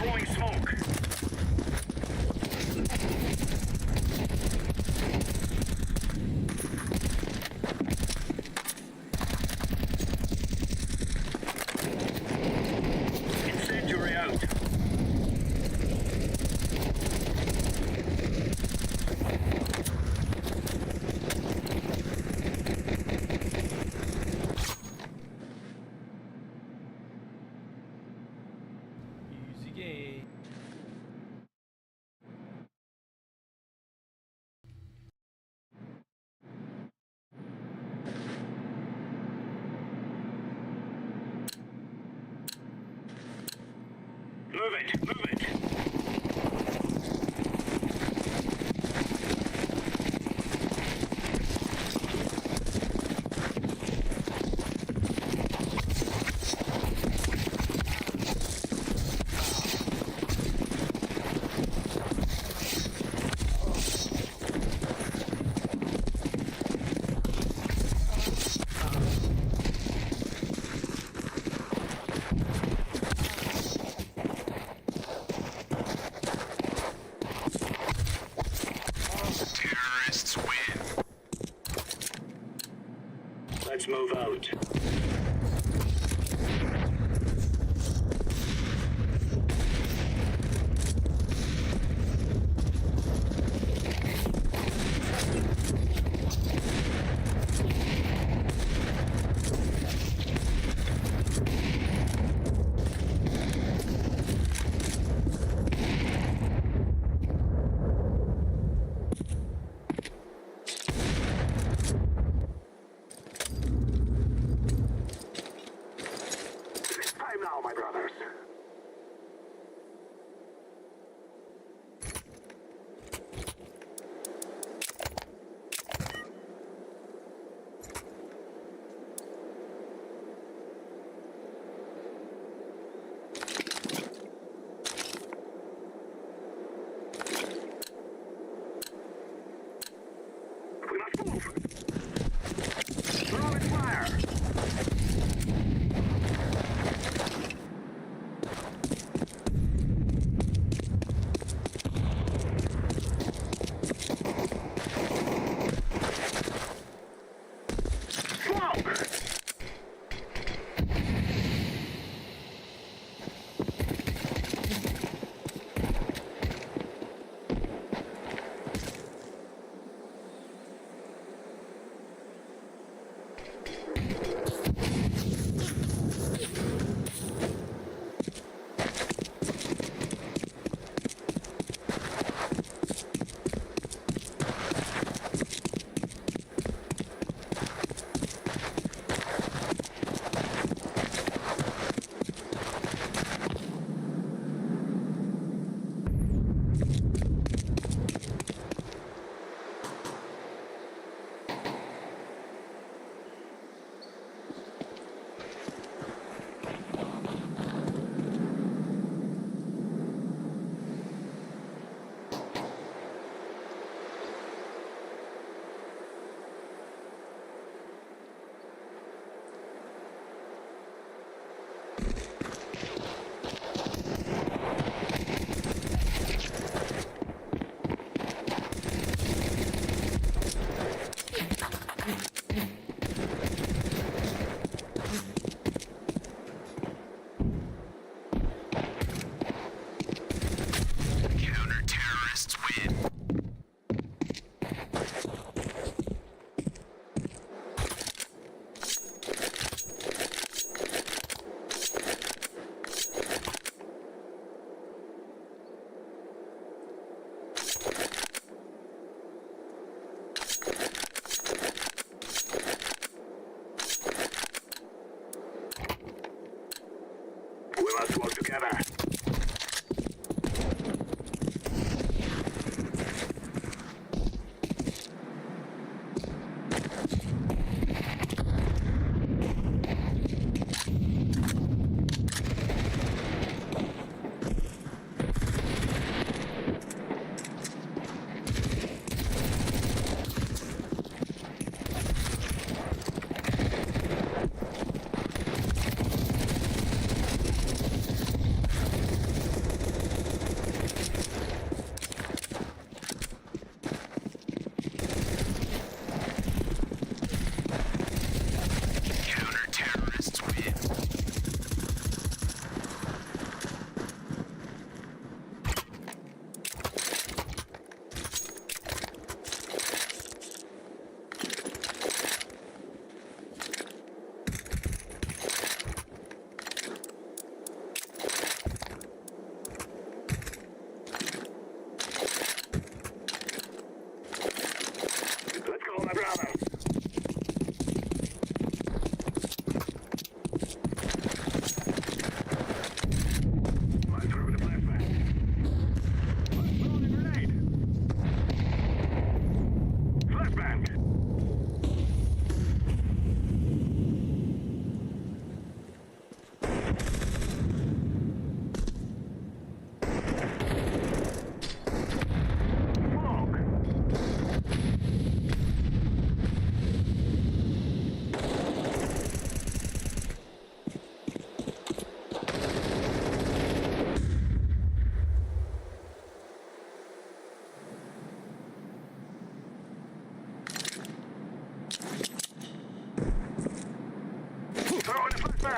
Throwing smoke. Incendiary out. Easy game. Move it, move it. Terrorists win. Let's move out.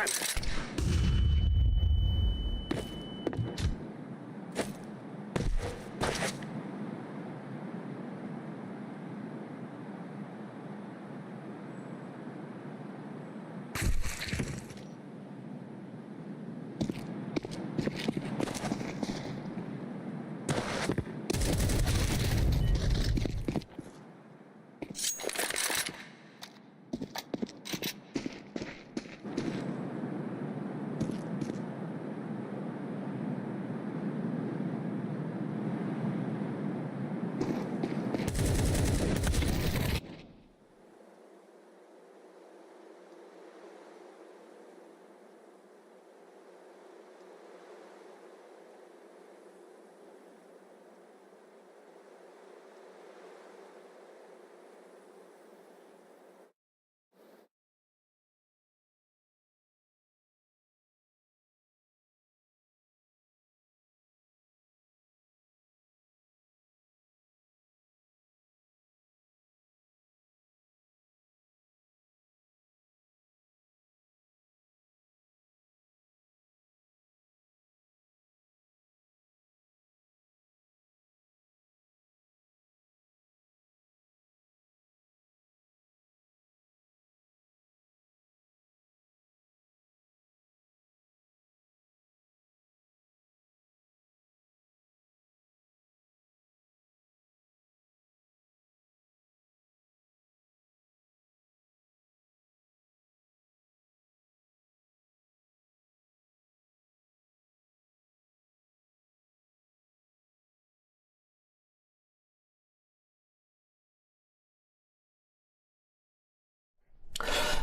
time.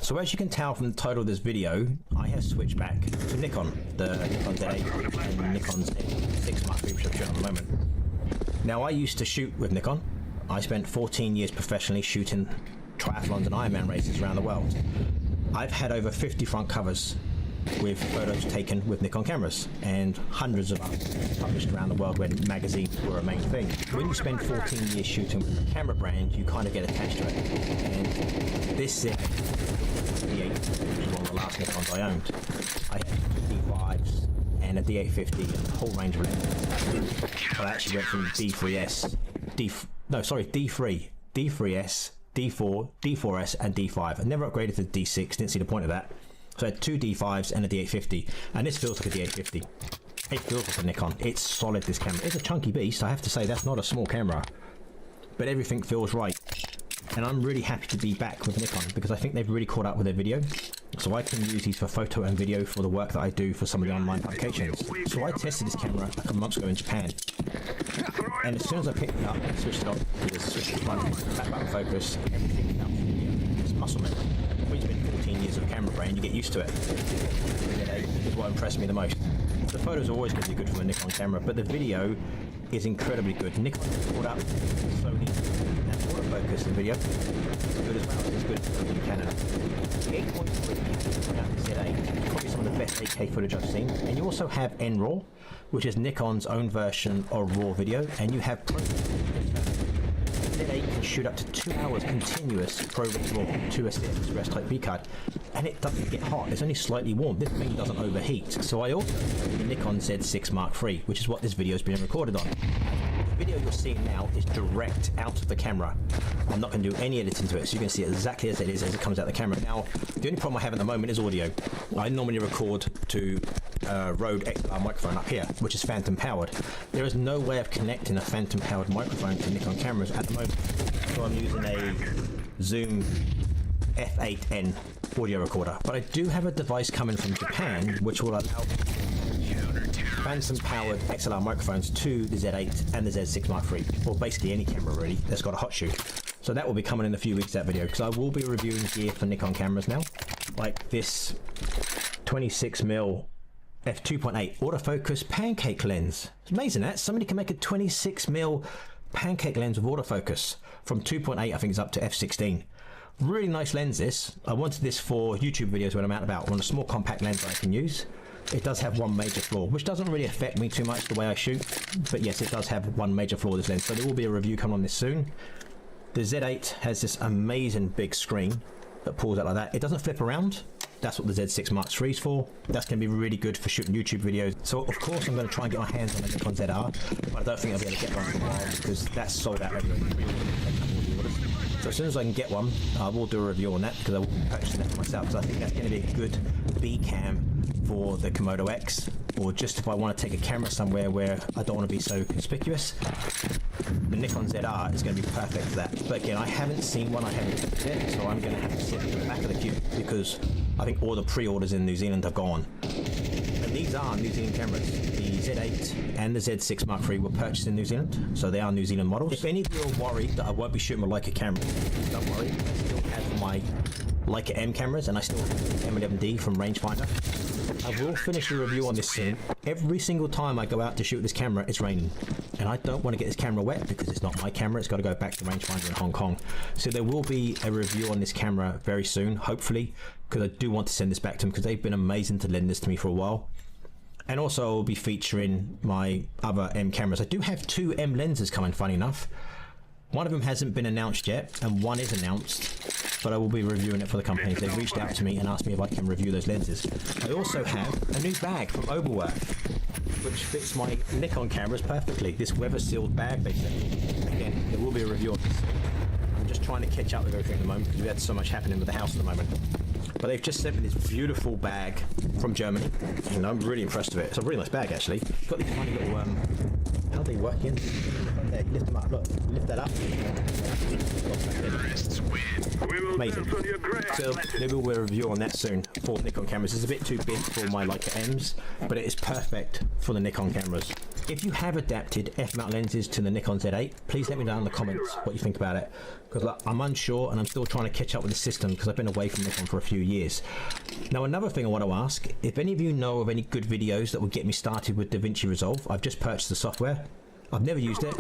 So as you can tell from the title of this video, I have switched back to Nikon, the Nikon Z8 and Nikon Z6 Mark III, which I'm shooting at the moment. Now I used to shoot with Nikon. I spent 14 years professionally shooting triathlons and Ironman races around the world. I've had over 50 front covers with photos taken with Nikon cameras, and hundreds of them published around the world when magazines were a main thing. When you spend 14 years shooting with a camera brand, you kind of get attached to it. And this Z8, which is one of the last Nikons I owned, I had two D5s and a D850 and a whole range of lenses. I actually went from D3S, D3, D3S, D4, D4S and D5. I never upgraded to D6, didn't see the point of that. So I had two D5s and a D850, and this feels like a D850. It feels like a Nikon. It's solid, this camera. It's a chunky beast, I have to say. That's not a small camera, but everything feels right. And I'm really happy to be back with Nikon because I think they've really caught up with their video. So I can use these for photo and video for the work that I do for some of the online publications. So I tested this camera a couple months ago in Japan. And as soon as I picked it up and switched it on, it switched the front, back button focus, everything without video. It's muscle memory. When you spend 14 years of a camera brain, you get used to it. It's what impressed me the most. The photos are always going to be good from a Nikon camera, but the video is incredibly good. Nikon brought up Sony and autofocus in video. It's good as well. It's good for the Canon. The 8.3 Z8 is probably some of the best 8K footage I've seen. And you also have NRAW, which is Nikon's own version of RAW video, and you have Z8 can shoot up to 2 hours continuous ProRes RAW 2SX Express Type B card, and it doesn't get hot. It's only slightly warm. This thing doesn't overheat. So I also have the Nikon Z6 Mark III, which is what this video is being recorded on. The video you're seeing now is direct out of the camera. I'm not going to do any editing to it, so you can see it exactly as it is as it comes out the camera. Now, the only problem I have at the moment is audio. I normally record to Rode XLR microphone up here, which is phantom powered. There is no way of connecting a phantom powered microphone to Nikon cameras at the moment, so I'm using a Zoom F8N audio recorder. But I do have a device coming from Japan which will allow phantom powered XLR microphones to the Z8 and the Z6 Mark III, or basically any camera really that's got a hot shoe. So that will be coming in a few weeks, that video, because I will be reviewing gear for Nikon cameras now, like this 26mm f2.8 autofocus pancake lens. It's amazing that somebody can make a 26mm pancake lens with autofocus from 2.8, I think it's up to f16. Really nice lens this. I wanted this for YouTube videos when I'm out and about. I want a small compact lens that I can use. It does have one major flaw, which doesn't really affect me too much the way I shoot, but yes, it does have one major flaw, this lens, so there will be a review coming on this soon. The Z8 has this amazing big screen that pulls out like that. It doesn't flip around, That's what the Z6 Mark III is for. That's going to be really good for shooting YouTube videos. So of course I'm going to try and get my hands on the Nikon ZR, but I don't think I'll be able to get one for a while because that's sold out everywhere. So as soon as I can get one, I will do a review on that because I will be purchasing that for myself. Because I think that's going to be a good B cam for the Komodo X, or just if I want to take a camera somewhere where I don't want to be so conspicuous. The Nikon ZR is going to be perfect for that. But again, I haven't seen one, I haven't tested it, so I'm going to have to sit at the back of the queue because I think all the pre-orders in New Zealand have gone. And these are New Zealand cameras. The Z8 and the Z6 Mark III were purchased in New Zealand, so they are New Zealand models. If any of you are worried that I won't be shooting with Leica cameras, don't worry. I still have my Leica M cameras and I still have the M11D from rangefinder. I will finish a review on this soon. Every single time I go out to shoot this camera, it's raining. And I don't want to get this camera wet because it's not my camera. It's got to go back to rangefinder in Hong Kong. So there will be a review on this camera very soon, hopefully, because I do want to send this back to them because they've been amazing to lend this to me for a while. And also I'll be featuring my other M cameras. I do have 2 M lenses coming, funny enough. One of them hasn't been announced yet, and one is announced, but I will be reviewing it for the company. They've reached out to me and asked me if I can review those lenses. I also have a new bag from Overworth, which fits my Nikon cameras perfectly. This weather-sealed bag, they sent me. Again, there will be a review of this. I'm just trying to catch up with everything at the moment because we've had so much happening with the house at the moment. But they've just sent me this beautiful bag from Germany, and I'm really impressed with it. It's a really nice bag, actually. It's got these tiny little, how do they work in? There, lift them up, look, lift that up. Amazing. So there will be a review on that soon for Nikon cameras. It's a bit too big for my Leica M's, but it is perfect for the Nikon cameras. If you have adapted f-mount lenses to the Nikon Z8, please let me know in the comments what you think about it, because I'm unsure and I'm still trying to catch up with the system because I've been away from Nikon for a few years. Now another thing I want to ask, if any of you know of any good videos that will get me started with DaVinci Resolve, I've just purchased the software. I've never used it.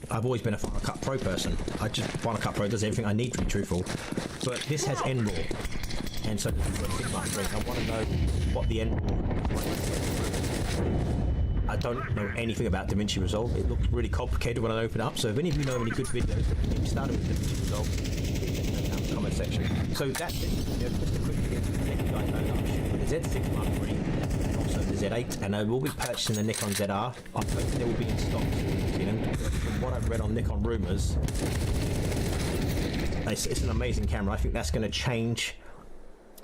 I've always been a Final Cut Pro person. Final Cut Pro does everything I need to be truthful. But this has NRAW, and so I want to know what the NRAW is like. I don't know anything about DaVinci Resolve. It looks really complicated when I open it up. So if any of you know any good videos that can get me started with DaVinci Resolve, please let me know down in the comment section. So that's it. Just a quick video to let you guys know that I'm shooting with the Z6 Mark III and also the Z8, and I will be purchasing the Nikon ZR. I'm hoping they will be in stock in New Zealand. From what I've read on Nikon Rumors, it's an amazing camera. I think that's going to change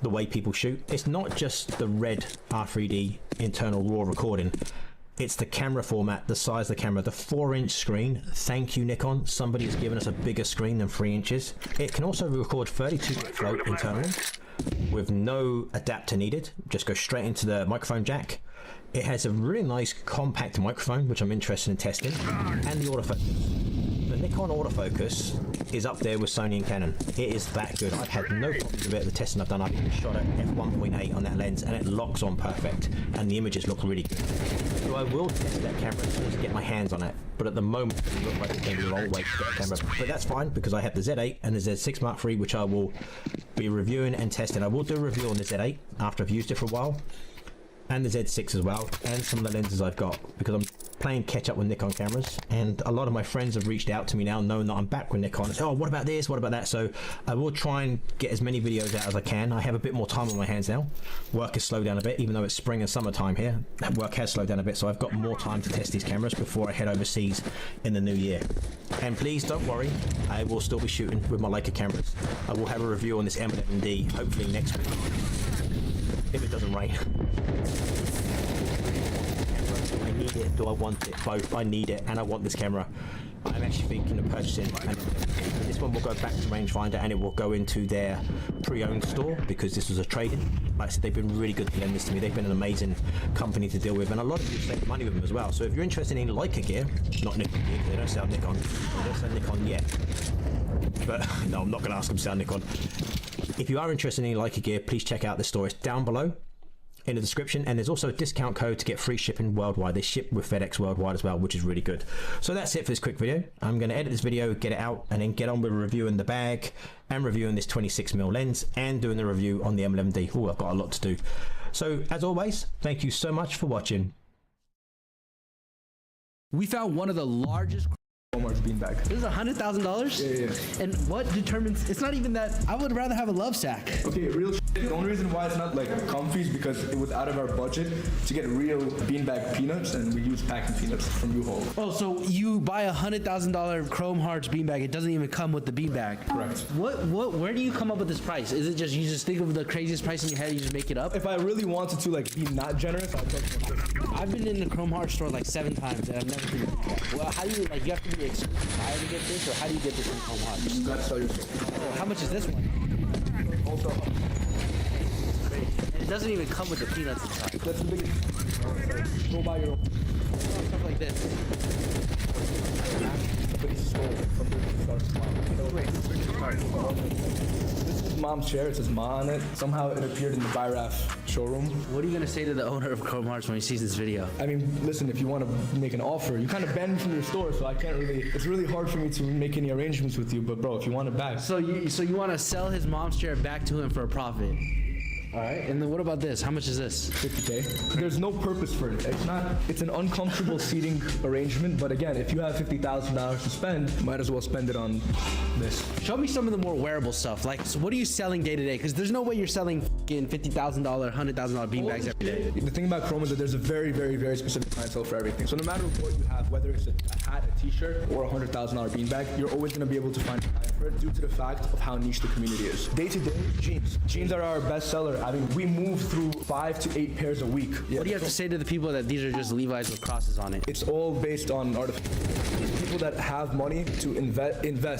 the way people shoot. It's not just the red R3D internal RAW recording. It's the camera format, the size of the camera, the 4-inch screen. Thank you, Nikon. Somebody has given us a bigger screen than 3 inches. It can also record 32-bit float internally with no adapter needed. Just go straight into the microphone jack. It has a really nice compact microphone, which I'm interested in testing, and the autofocus. The Nikon autofocus is up there with Sony and Canon. It is that good. I've had no problems with it. The testing I've done, I've even shot at f1.8 on that lens, and it locks on perfect, and the images look really good. So I will test that camera as soon as I get my hands on it, but at the moment it doesn't look like it's going to be a long way to get a camera. But that's fine because I have the Z8 and the Z6 Mark III, which I will be reviewing and testing. I will do a review on the Z8 after I've used it for a while, and the Z6 as well, and some of the lenses I've got, because I'm playing catch up with Nikon cameras, and a lot of my friends have reached out to me now knowing that I'm back with Nikon and say, oh, what about this, what about that? So I will try and get as many videos out as I can. I have a bit more time on my hands now. Work has slowed down a bit, even though it's spring and summertime here. That work has slowed down a bit, so I've got more time to test these cameras before I head overseas in the new year. And please don't worry, I will still be shooting with my Leica cameras. I will have a review on this M11D hopefully next week, if it doesn't rain. I need it. Do I want it? Both. I need it, and I want this camera. I'm actually thinking of purchasing, and this one will go back to rangefinder, and it will go into their pre-owned store because this was a trade-in. Like I said, they've been really good to lend this to me. They've been an amazing company to deal with, and a lot of you save money with them as well. So if you're interested in Leica gear, not Nikon gear, they don't sell Nikon. They don't sell Nikon yet. But no, I'm not going to ask them to sell Nikon. If you are interested in Leica gear, please check out the store. It's down below in the description, and there's also a discount code to get free shipping worldwide. They ship with FedEx worldwide as well, which is really good. So that's it for this quick video. I'm going to edit this video, get it out, and then get on with reviewing the bag and reviewing this 26mm lens and doing the review on the M11D. Oh, I've got a lot to do. So as always, thank you so much for watching. We found one of the largest Omar's beanbag. This is $100,000? Yeah. And what determines, it's not even that, I would rather have a love sack. Okay, real shit. The only reason why it's not like comfy is because it was out of our budget to get real beanbag peanuts, and we use packing peanuts from U-Haul. Oh, so you buy a $100,000 Chrome Hearts beanbag, it doesn't even come with the beanbag. Correct. Where do you come up with this price? Is it just, you just think of the craziest price in your head, you just make it up? If I really wanted to like be not generous, I'd charge more. I've been in the Chrome Hearts store like 7 times and I've never been. Well, how do you, like, you have to be expired to get this, or how do you get this from Chrome Hearts? You gotta sell yourself. Oh, how much is this one? Also, And it doesn't even come with the peanuts inside. that's the biggest. Go buy your own. Stuff like this. Somebody stole it from This is mom's chair. It says Ma on it. Somehow it appeared in the Byraf showroom. What are you gonna say to the owner of Chrome Hearts when he sees this video? I mean, listen, if you want to make an offer, you kind of banned me from your store, so I can't really, it's really hard for me to make any arrangements with you, but bro, if you want it back. So you want to sell his mom's chair back to him for a profit? All right. And then what about this? How much is this? 50K. There's no purpose for it. It's an uncomfortable seating arrangement, but again, if you have $50,000 to spend, might as well spend it on this. Show me some of the more wearable stuff. Like, so what are you selling day to day? Because there's no way you're selling $50,000, $100,000 beanbags every day. The thing about Chrome is that there's a very, very, very specific clientele for everything. So no matter what you have, whether it's a hat, a t-shirt, or a $100,000 beanbag, you're always gonna be able to find a client for it due to the fact of how niche the community is. Day to day, jeans. Jeans are our best seller. I mean, we move through 5 to 8 pairs a week. Yeah. What do you have to say to the people that these are just Levi's with crosses on it? It's all based on artificial. People that have money to invest in them,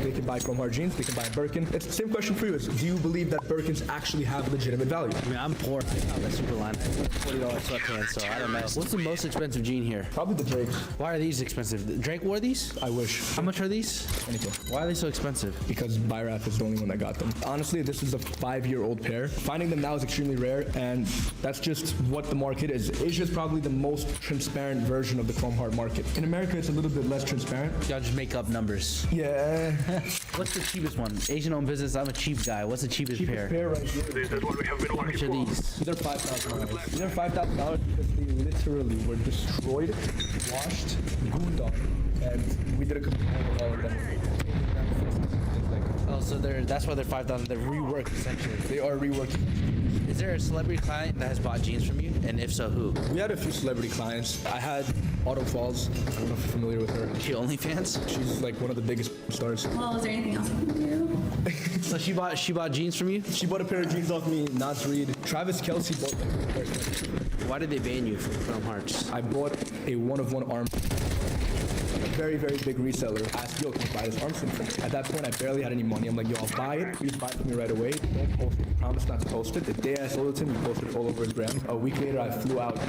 they can buy Chrome Heart jeans, they can buy a Birkin. It's the same question for you. Is do you believe that Birkins actually have legitimate value? I mean, I'm poor. I found that super line. $40 sweatpants, so I don't know. What's the most expensive jean here? Probably the Drakes. Why are these expensive? Drake wore these? I wish. How much are these? Anything. Why are they so expensive? Because Byraf is the only one that got them. Honestly, this is a 5-year-old pair. Finding them now is extremely rare, and that's just what the market is. Asia is probably the most transparent version of the Chrome Heart market. In America, it's a little bit less transparent. Y'all just make up numbers. Yeah. What's the cheapest one? Asian-owned business, I'm a cheap guy. What's the cheapest pair? Pair right here. This is what we have been How much working are for. these? These are $5,000. These are $5,000 because they literally were destroyed, washed, gooned on, and we did a complete overhaul of them. Oh, so that's why they're 5,000. They're reworked essentially. They are reworked. Is there a celebrity client that has bought jeans from you? And if so, who? We had a few celebrity clients. I had Auto Falls. I don't know if you're familiar with her. She OnlyFans? She's like one of the biggest stars. Well, is there anything else I can do? So she bought jeans from you? She bought a pair of jeans off me, Nas Reed. Travis Kelce bought them. Why did they ban you from Chrome Hearts? I bought a one-of-one arm. A very, very big reseller asked, yo, can you buy this arm from me? At that point, I barely had any money. I'm like, yo, I'll buy it. Please buy it for me right away. Don't post it. Promise not to post it. The day I sold it to him, he posted it all over his gram. A week later, I flew out to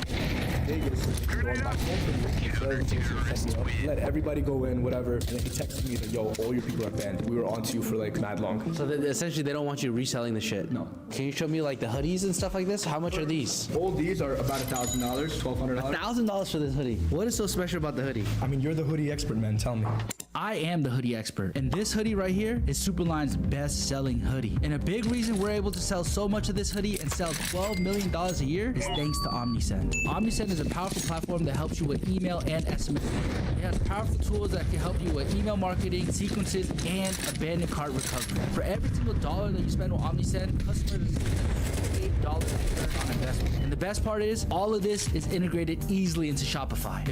Vegas, going back home from me. Let everybody go in, whatever. And then he texted me that, yo, all your people are banned. We were on to you for like mad long. So essentially, they don't want you reselling the shit. No. Can you show me like the hoodies and stuff like this? How much are these? All these are about $1,000, $1,200. $1,000 for this hoodie. What is so special about the hoodie? I mean, you're the hoodie expert, man. Tell me. I am the hoodie expert, and this hoodie right here is Superline's best-selling hoodie. And a big reason we're able to sell so much of this hoodie and sell $12 million a year is thanks to OmniSend. OmniSend is a powerful platform that helps you with email and SMS. It has powerful tools that can help you with email marketing, sequences, and abandoned cart recovery. For every single dollar that you spend on OmniSend, customers receive $8 return on investment. And the best part is, all of this is integrated easily into Shopify.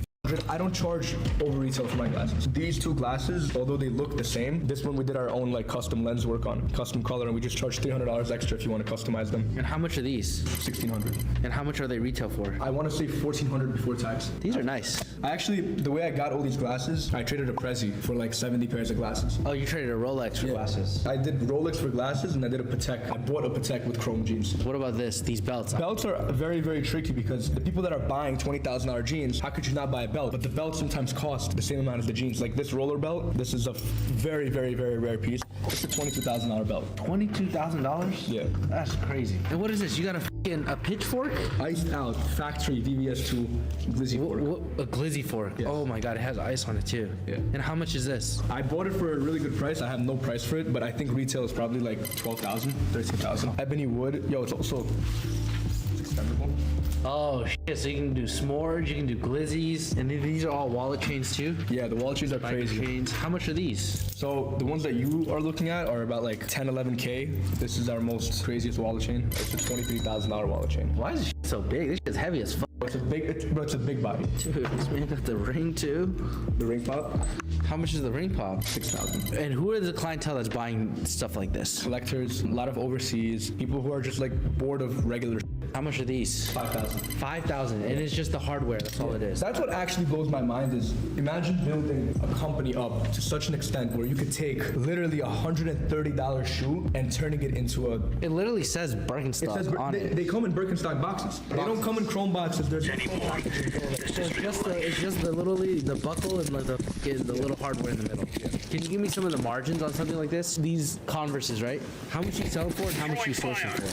I don't charge over retail for my glasses. These two glasses, although they look the same, this one we did our own like custom lens work on, custom color, and we just charge $300 extra if you want to customize them. And how much are these? $1,600. And how much are they retail for? I want to say $1,400 before tax. These are nice. I actually, the way I got all these glasses, I traded a Prezi for like 70 pairs of glasses. Oh, you traded a Rolex for glasses. I did Rolex for glasses and I did a Patek. I bought a Patek with chrome jeans. What about this? These belts? Belts are very, very tricky because the people that are buying $20,000 jeans, how could you not buy a belt? But the belt sometimes cost the same amount as the jeans. Like this roller belt, this is a very, very, very rare piece. It's a $22,000 belt. $22,000? Yeah. That's crazy. And what is this? You got a pitchfork? Iced out factory VVS2 glizzy fork. A glizzy fork. Yes. Oh my god, it has ice on it too. Yeah. And how much is this? I bought it for a really good price. I have no price for it, but I think retail is probably like $12,000, $13,000. Ebony wood. Yo, it's also extendable. Oh shit! So you can do s'mores, you can do glizzies, and then these are all wallet chains too. Yeah, the wallet chains are crazy. Chains. How much are these? So the ones that you are looking at are about like 10, 11K. This is our most craziest wallet chain. It's a $23,000 wallet chain. Why is this shit so big? This shit's heavy as fuck. It's a big body. Dude, this man got the ring too. The ring pop, How much is the ring pop? 6,000. And who are the clientele that's buying stuff like this? Collectors, a lot of overseas, people who are just like bored of regular. How much are these? 5,000. 5,000, and it's just the hardware. That's all it is. That's what actually blows my mind is imagine building a company up to such an extent where you could take literally $130 shoe and turning it into a. It literally says It Birkenstock says on it. they come in Birkenstock boxes. They don't come in chrome boxes. There's no packaging. So it's just the literally the buckle and like the little hardware in the middle. Can you give me some of the margins on something like this? These Converses, right? How much you sell them for and how much you source them for?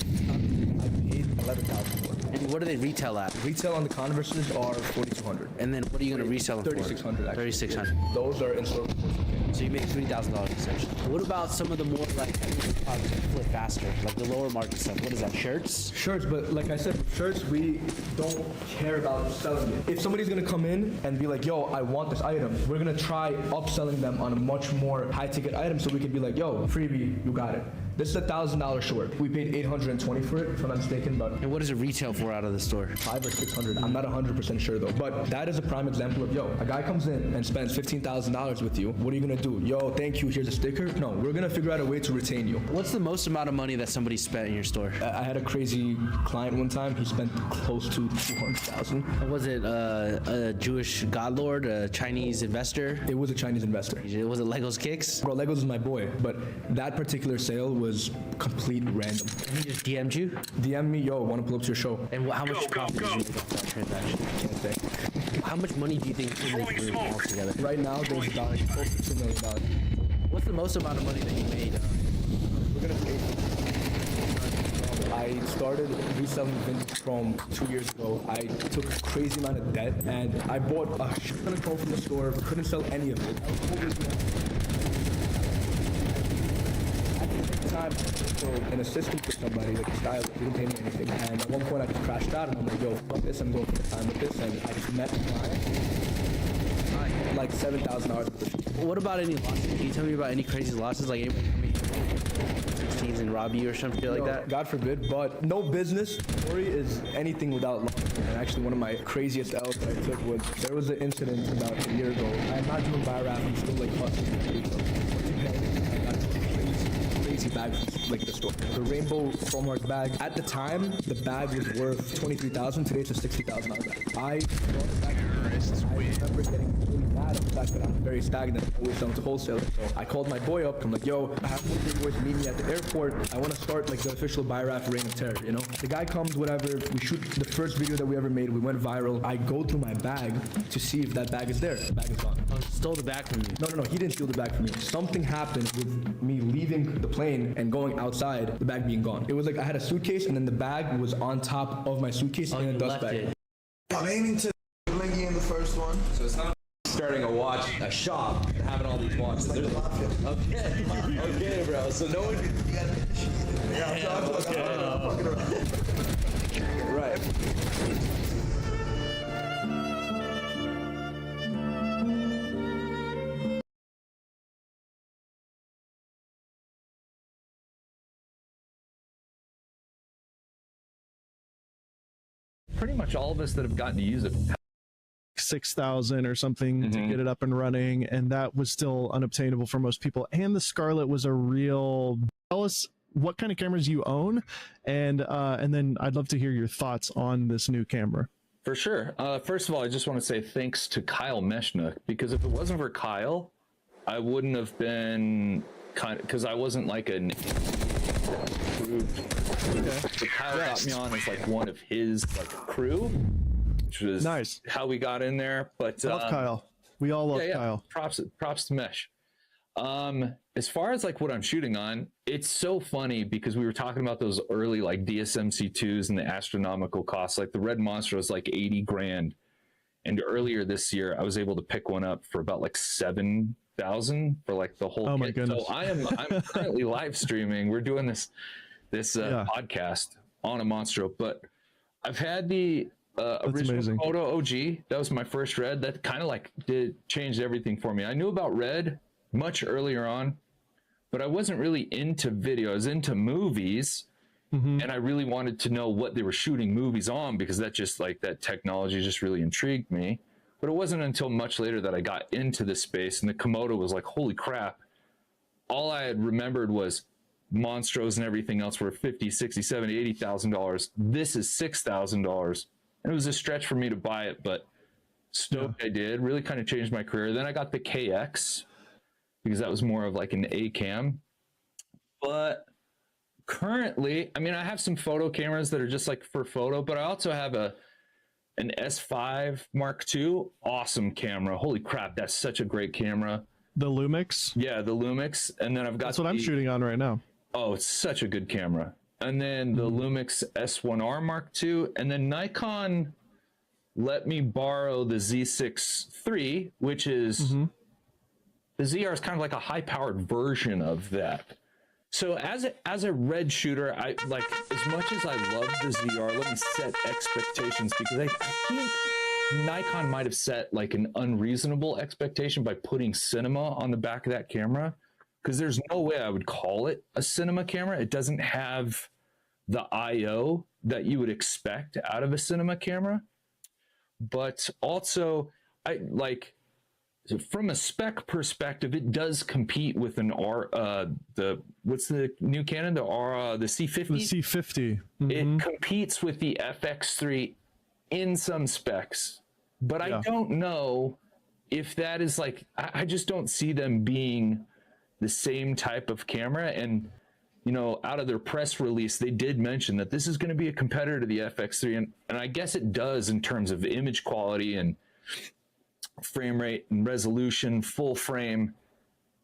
I paid 11,000 for it. And what do they retail at? Retail on the Converses are 4,200. And then what are you gonna resell them for? 3,600 actually. 3,600. Those are in store. So you make $3,000 essentially. What about some of the more like flip faster, like the lower market stuff? What is that? Shirts? Shirts, but like I said, shirts, we don't care about selling it. If somebody's gonna come in and be like, yo, I want this item, we're gonna try upselling them on a much more high ticket item so we could be like, yo, freebie, you got it. This is a $1,000 short. We paid $820 for it, if I'm not mistaken, but And what does it retail for out of the store? 500 or 600. I'm not 100% sure though. But that is a prime example of, yo, a guy comes in and spends $15,000 with you. What are you gonna do? Yo, thank you, here's a sticker. No, we're gonna figure out a way to retain you. What's the most amount of money that somebody spent in your store? I had a crazy client one time. He spent close to 200,000. Was it a Jewish godlord, a Chinese investor? It was a Chinese investor. Was it Legos Kicks? Bro, Legos is my boy, but that particular sale was complete random. He just DM'd you? DM me, yo, wanna pull up to your show? And how much Go, profit go, did you make off that transaction? Can't say. How much money do you think you made through all together? Right now, there's about close to $2 million. What's the most amount of money that you made? We're gonna pay. I started reselling vintage chrome 2 years ago. I took a crazy amount of debt and I bought a shit ton of chrome from the store, but couldn't sell any of it. I was told it was time for an assistant for somebody, like a stylist, he didn't pay me anything. And at one point I just crashed out and I'm like, yo, fuck this, I'm going for the time with this. And I just met a client, like $7,000 worth of shit. What about any losses? Can you tell me about any crazy losses? Like anybody come in 16s and rob you or something like that? God forbid, but no business story is anything without loss. And actually, one of my craziest L's that I took was there was an incident about a year ago. I'm not doing buy rap, I'm still like hustling. I got a crazy bag from like the store. The rainbow Hallmark bag. At the time, the bag was worth $23,000. Today it's a $60,000 bag. I remember getting really mad at the fact that I'm very stagnant, always selling to wholesalers. So I called my boy up. I'm like, yo, I have one big boy to meet me at the airport. I want to start like the official buy rap Reign of Terror, you know? The guy comes, whatever. We shoot the first video that we ever made. We went viral. I go through my bag to see if that bag is there. The bag is gone. Oh, stole the bag from you. No, he didn't steal the bag from me. Something happened with me leaving the plane and going outside, the bag being gone. It was like I had a suitcase and then the bag was on top of my suitcase in a you dust left bag. it. I'm aiming to blingy in the first one. So it's not starting a shop and having all these watches. Like the mafia. Okay, okay, bro. So no one. You gotta yeah, I'm fucking around. Right. Pretty much all of us that have gotten to use it 6,000 or something to get it up and running, and that was still unobtainable for most people. And the Scarlett was a real. Tell us what kind of cameras you own, and then I'd love to hear your thoughts on this new camera. for sure. First of all, I just want to say thanks to Kyle Meshnook, because if it wasn't for Kyle, I wouldn't have been because I wasn't like a so Kyle got me on as like one of his like crew, which was nice. How we got in there. But love Kyle. We all love Kyle. Props to Mesh. As far as like what I'm shooting on, it's so funny because we were talking about those early like DSMC2s and the astronomical costs. Like the Red Monster was like 80 grand, and earlier this year I was able to pick one up for about like 7,000 for like the whole. Oh my kit. goodness! So I'm currently live streaming. We're doing this podcast on a Monstro, but I've had the original amazing. Komodo OG. That was my first red. That kind of like changed everything for me. I knew about red much earlier on, but I wasn't really into video. I was into movies, and I really wanted to know what they were shooting movies on, because that just like that technology just really intrigued me. But it wasn't until much later that I got into this space, and the Komodo was like, holy crap. All I had remembered was Monstros and everything else were $50, $60, $70, $80,000. This is $6,000. And it was a stretch for me to buy it, but stoked I did. Really kind of changed my career. Then I got the KX, because that was more of like an A cam. But currently, I mean, I have some photo cameras that are just like for photo, but I also have an S5 Mark II. Awesome camera. Holy crap, that's such a great camera. The Lumix? Yeah, the Lumix. And then I've got That's what I'm shooting on right now. Oh, it's such a good camera. And then the Lumix S1R Mark II. And then Nikon let me borrow the Z6 III, which is the ZR is kind of like a high-powered version of that. So as a red shooter, I like, as much as I love the ZR, let me set expectations, because I think Nikon might have set like an unreasonable expectation by putting cinema on the back of that camera, because there's no way I would call it a cinema camera. It doesn't have the IO that you would expect out of a cinema camera. But also, I like, from a spec perspective, it does compete with an what's the new Canon, the C50. The C50. It competes with the FX3 in some specs, but I don't know if that is like, I just don't see them being the same type of camera. And you know, out of their press release, they did mention that this is going to be a competitor to the FX3, and I guess it does in terms of image quality and frame rate and resolution, full frame.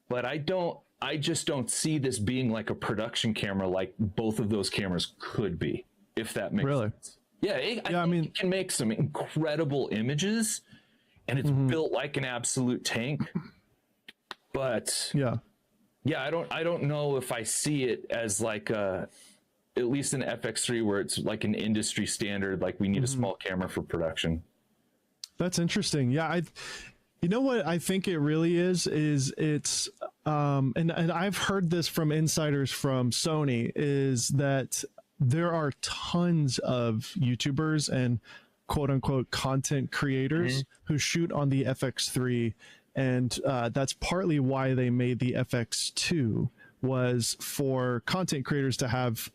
But I just don't see this being like a production camera like both of those cameras could be, if that makes sense. Yeah, I mean, it can make some incredible images, and it's built like an absolute tank. But yeah, I don't know if I see it as like at least an FX3 where it's like an industry standard, like we need a small camera for production. That's interesting. Yeah, you know what I think it really is it's and I've heard this from insiders from Sony, is that there are tons of YouTubers and quote unquote content creators who shoot on the FX3, and that's partly why they made the FX2, was for content creators to have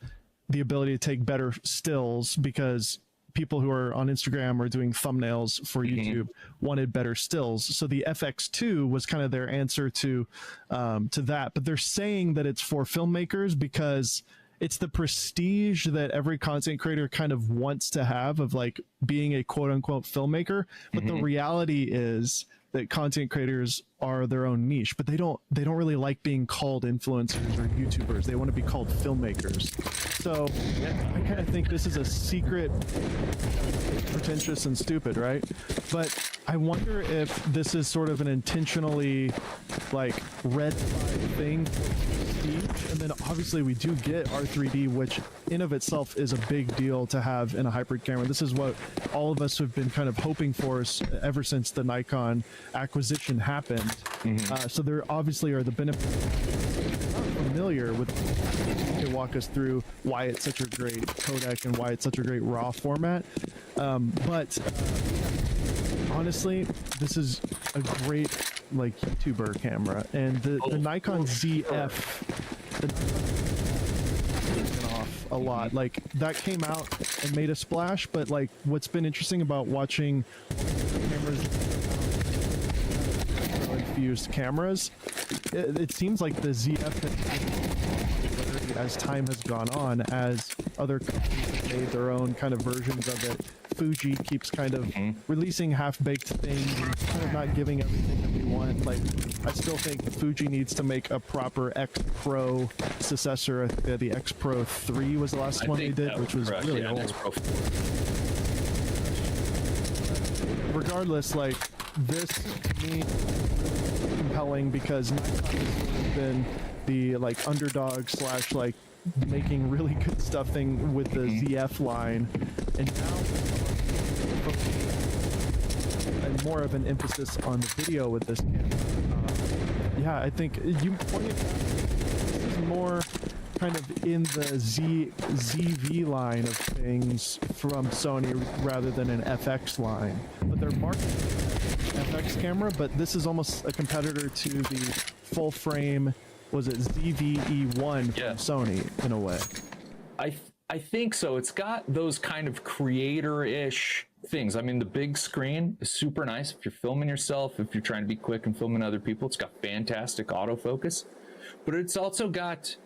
the ability to take better stills, because people who are on Instagram or doing thumbnails for YouTube wanted better stills. So the FX2 was kind of their answer to that. But they're saying that it's for filmmakers because it's the prestige that every content creator kind of wants to have, of like being a quote unquote filmmaker. But the reality is that content creators are their own niche, but they don't really like being called influencers or YouTubers. They want to be called filmmakers. So I kind of think this is a secret, pretentious and stupid, right? But I wonder if this is sort of an intentionally like red thing. And then obviously we do get R3D, which in of itself is a big deal to have in a hybrid camera. This is what all of us have been kind of hoping for ever since the Nikon acquisition happened. So there obviously are the benefits. If you're not familiar with, you can walk us through why it's such a great codec and why it's such a great RAW format. But honestly, this is a great like YouTuber camera, and the Nikon ZF off a lot. Like that came out and made a splash, but like what's been interesting about watching cameras, infused cameras, it seems like the ZF, as time has gone on, as other companies have made their own kind of versions of it. Fuji keeps kind of releasing half-baked things and kind of not giving everything that we want. Like, I still think Fuji needs to make a proper X Pro successor. The X Pro 3 was the last one they did, which was really old. Regardless, like, this to me is compelling because Nikon has been the like underdog / like making really good stuff thing with the ZF line, and now and more of an emphasis on the video with this camera. Yeah, I think you pointed out this is more kind of in the ZV line of things from Sony rather than an FX line. But they're marketing FX camera, but this is almost a competitor to the full frame, was it ZV-E1 from Sony in a way? I think so. It's got those kind of creator-ish things. I mean, the big screen is super nice if you're filming yourself, if you're trying to be quick and filming other people. It's got fantastic autofocus, but it's also got,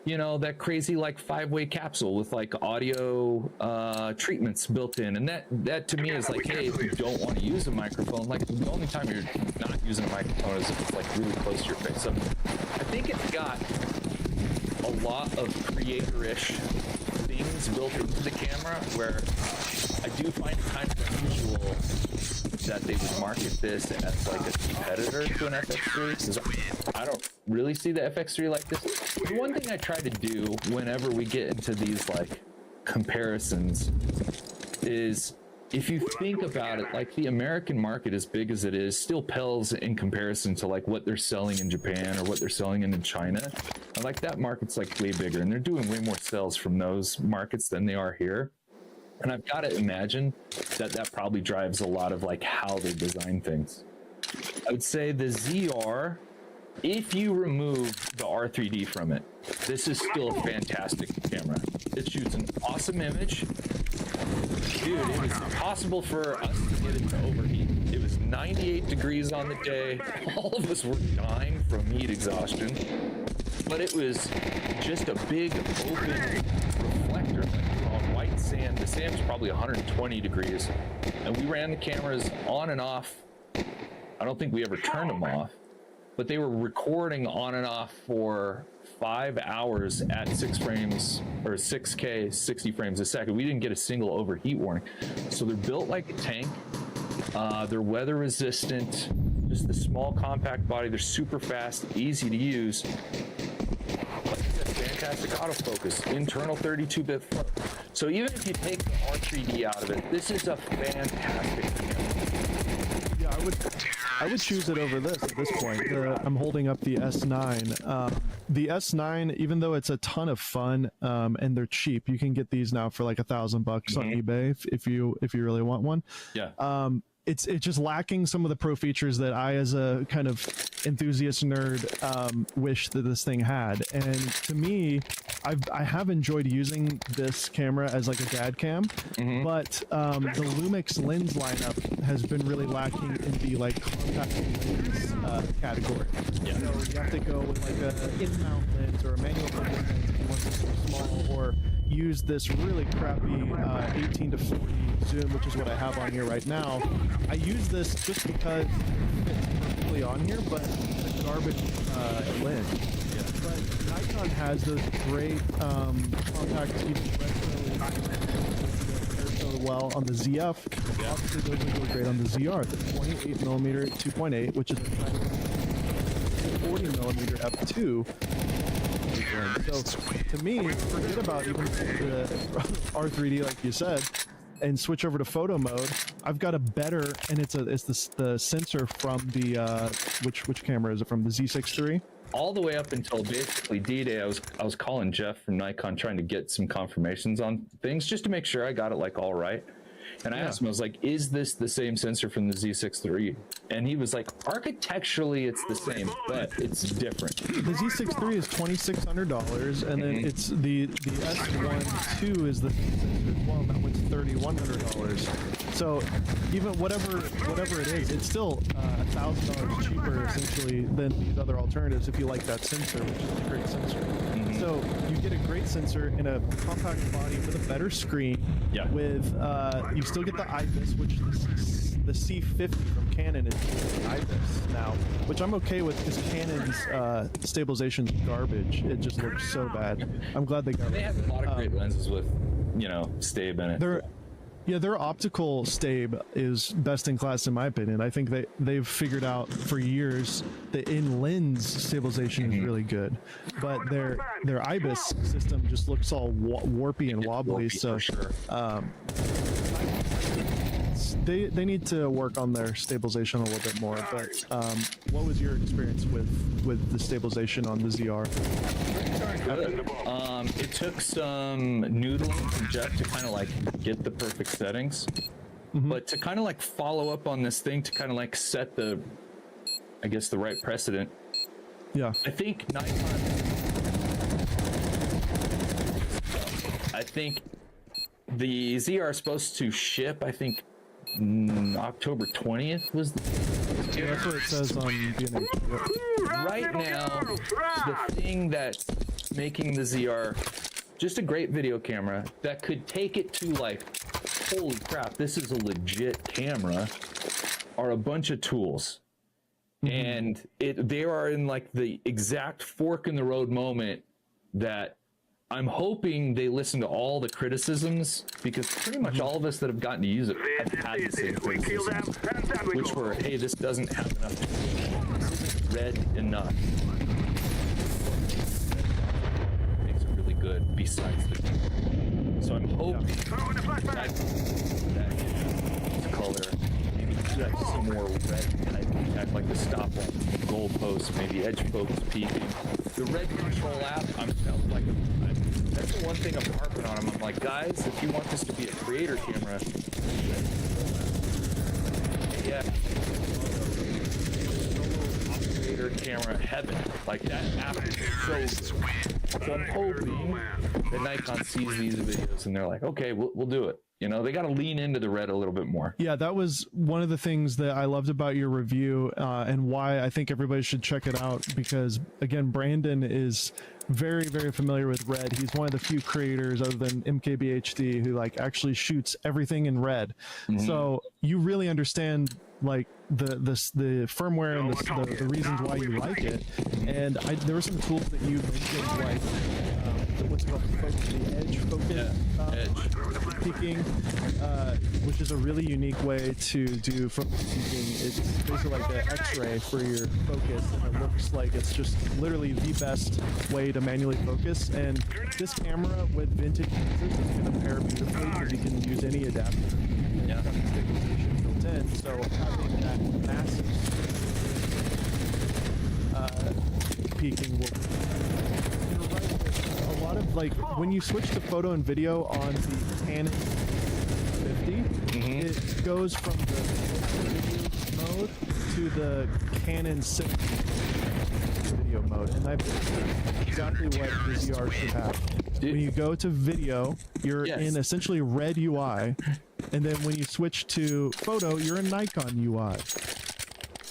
you know, that crazy like 5-way capsule with like audio treatments built in, and that to me is like, hey, if you don't want to use a microphone, like the only time you're not using a microphone is if it's like really close to your face. So I think it's got a lot of creator-ish things built into the camera, where I do find it kind of unusual that they would market this as like a competitor to an FX3, because I don't really see the FX3 like this. The one thing I try to do whenever we get into these like comparisons is, if you think about it, like the American market, as big as it is, still pales in comparison to like what they're selling in Japan or what they're selling in China. And like that market's like way bigger, and they're doing way more sales from those markets than they are here. And I've got to imagine that that probably drives a lot of like how they design things. I would say the ZR, if you remove the R3D from it, this is still a fantastic camera. It shoots an awesome image. Dude, it was impossible for us to get it to overheat. It was 98 degrees on the day. All of us were dying from heat exhaustion. But it was just a big open reflector on white sand. The sand was probably 120 degrees. And we ran the cameras on and off. I don't think we ever turned them off, but they were recording on and off for 5 hours at 6 frames or 6K, 60 frames a second. We didn't get a single overheat warning. So they're built like a tank. They're weather resistant, just the small compact body. They're super fast, easy to use. Like I said, fantastic autofocus, internal 32-bit flow. So even if you take the R3D out of it, this is a fantastic camera. Yeah, I would choose it over this at this point. I'm holding up the S9. The S9, even though it's a ton of fun and they're cheap, you can get these now for like $1,000 on eBay if you really want one. Yeah. It's just lacking some of the pro features that I, as a kind of enthusiast nerd, wish that this thing had. And to me, I have enjoyed using this camera as like a dad cam, but the Lumix lens lineup has been really lacking in the like compact lens category. Yeah. So you have to go with like a in-mount lens or a manual lens if you want something small, or use this really crappy 18 to 40 zoom, which is what I have on here right now. I use this just because it's perfectly on here, but it's a garbage lens. Yeah. But Nikon has those great compact so well on the ZF. Yeah. Obviously, those are really great on the ZR. The 28mm 2.8, which is a 40mm f2. So to me, forget about even the R3D like you said, and switch over to photo mode. I've got a better, and it's the sensor from the which camera is it from? The Z6 III? All the way up until basically D-Day, I was calling Jeff from Nikon trying to get some confirmations on things just to make sure I got it like all right. And I asked him, I was like, is this the same sensor from the Z6 III? And he was like, architecturally it's the same, but it's different. The Z6 III is $2,600, and then it's the S1 II is the sensor as well, and that one's $3,100. So even whatever it is, it's still $1,000 cheaper essentially than these other alternatives if you like that sensor, which is a great sensor. So you get a great sensor in a compact body with a better screen. Yeah. With you still get the IBIS, which the C50 from Canon is IBIS now, which I'm okay with because Canon's stabilization's garbage. It just looks so bad. I'm glad they got it. They have a lot of great lenses with, you know, stabe in it. Their optical stabe is best in class in my opinion. I think they've figured out for years that in-lens stabilization is really good, but their IBIS system just looks all warpy and wobbly. Warpy, so for sure. they need to work on their stabilization a little bit more. But what was your experience with the stabilization on the ZR? It took some noodling from Jeff to kind of like get the perfect settings, but to kind of like follow up on this thing to kind of like set the, I guess, the right precedent. Yeah, I think the ZR is supposed to ship, I think October 20th was the that's what it says on DNH. right now. The thing that's making the ZR just a great video camera that could take it to like, holy crap, this is a legit camera, are a bunch of tools. And they are in like the exact fork in the road moment that I'm hoping they listen to all the criticisms, because pretty much all of us that have gotten to use it have had the same criticisms, which were, hey, this doesn't have enough, this isn't red enough. Makes it really good besides the, so I'm hoping that color, maybe some more red type act like the stop on goalpost, maybe edge focus peaking. The red control app, that's the one thing I'm harping on him. I'm like, guys, if you want this to be a creator camera, yeah, operator camera heaven, like that app is so good. So I'm hoping that Nikon sees these videos and they're like, okay, we'll do it. You know, they got to lean into the red a little bit more. Yeah, that was one of the things that I loved about your review, and why I think everybody should check it out, because again, Brandon is very, very familiar with red. He's one of the few creators other than MKBHD who like actually shoots everything in red. So you really understand like the firmware and the reasons why you like it. And there were some tools that you mentioned, like what's it called, the edge focus, peaking, which is a really unique way to do focus peaking. It's basically like the X-ray for your focus, and it looks like it's just literally the best way to manually focus. And this camera with vintage lenses is going to pair beautifully because you can use any adapter. Yeah. Stabilization built in, so having that massive peaking will. A lot of like when you switch to photo and video on the Canon 50, it goes from the video mode to the Canon 6 video mode, and that's exactly what the ZR should have. When you go to video, you're in essentially red UI, and then when you switch to photo, you're in Nikon UI.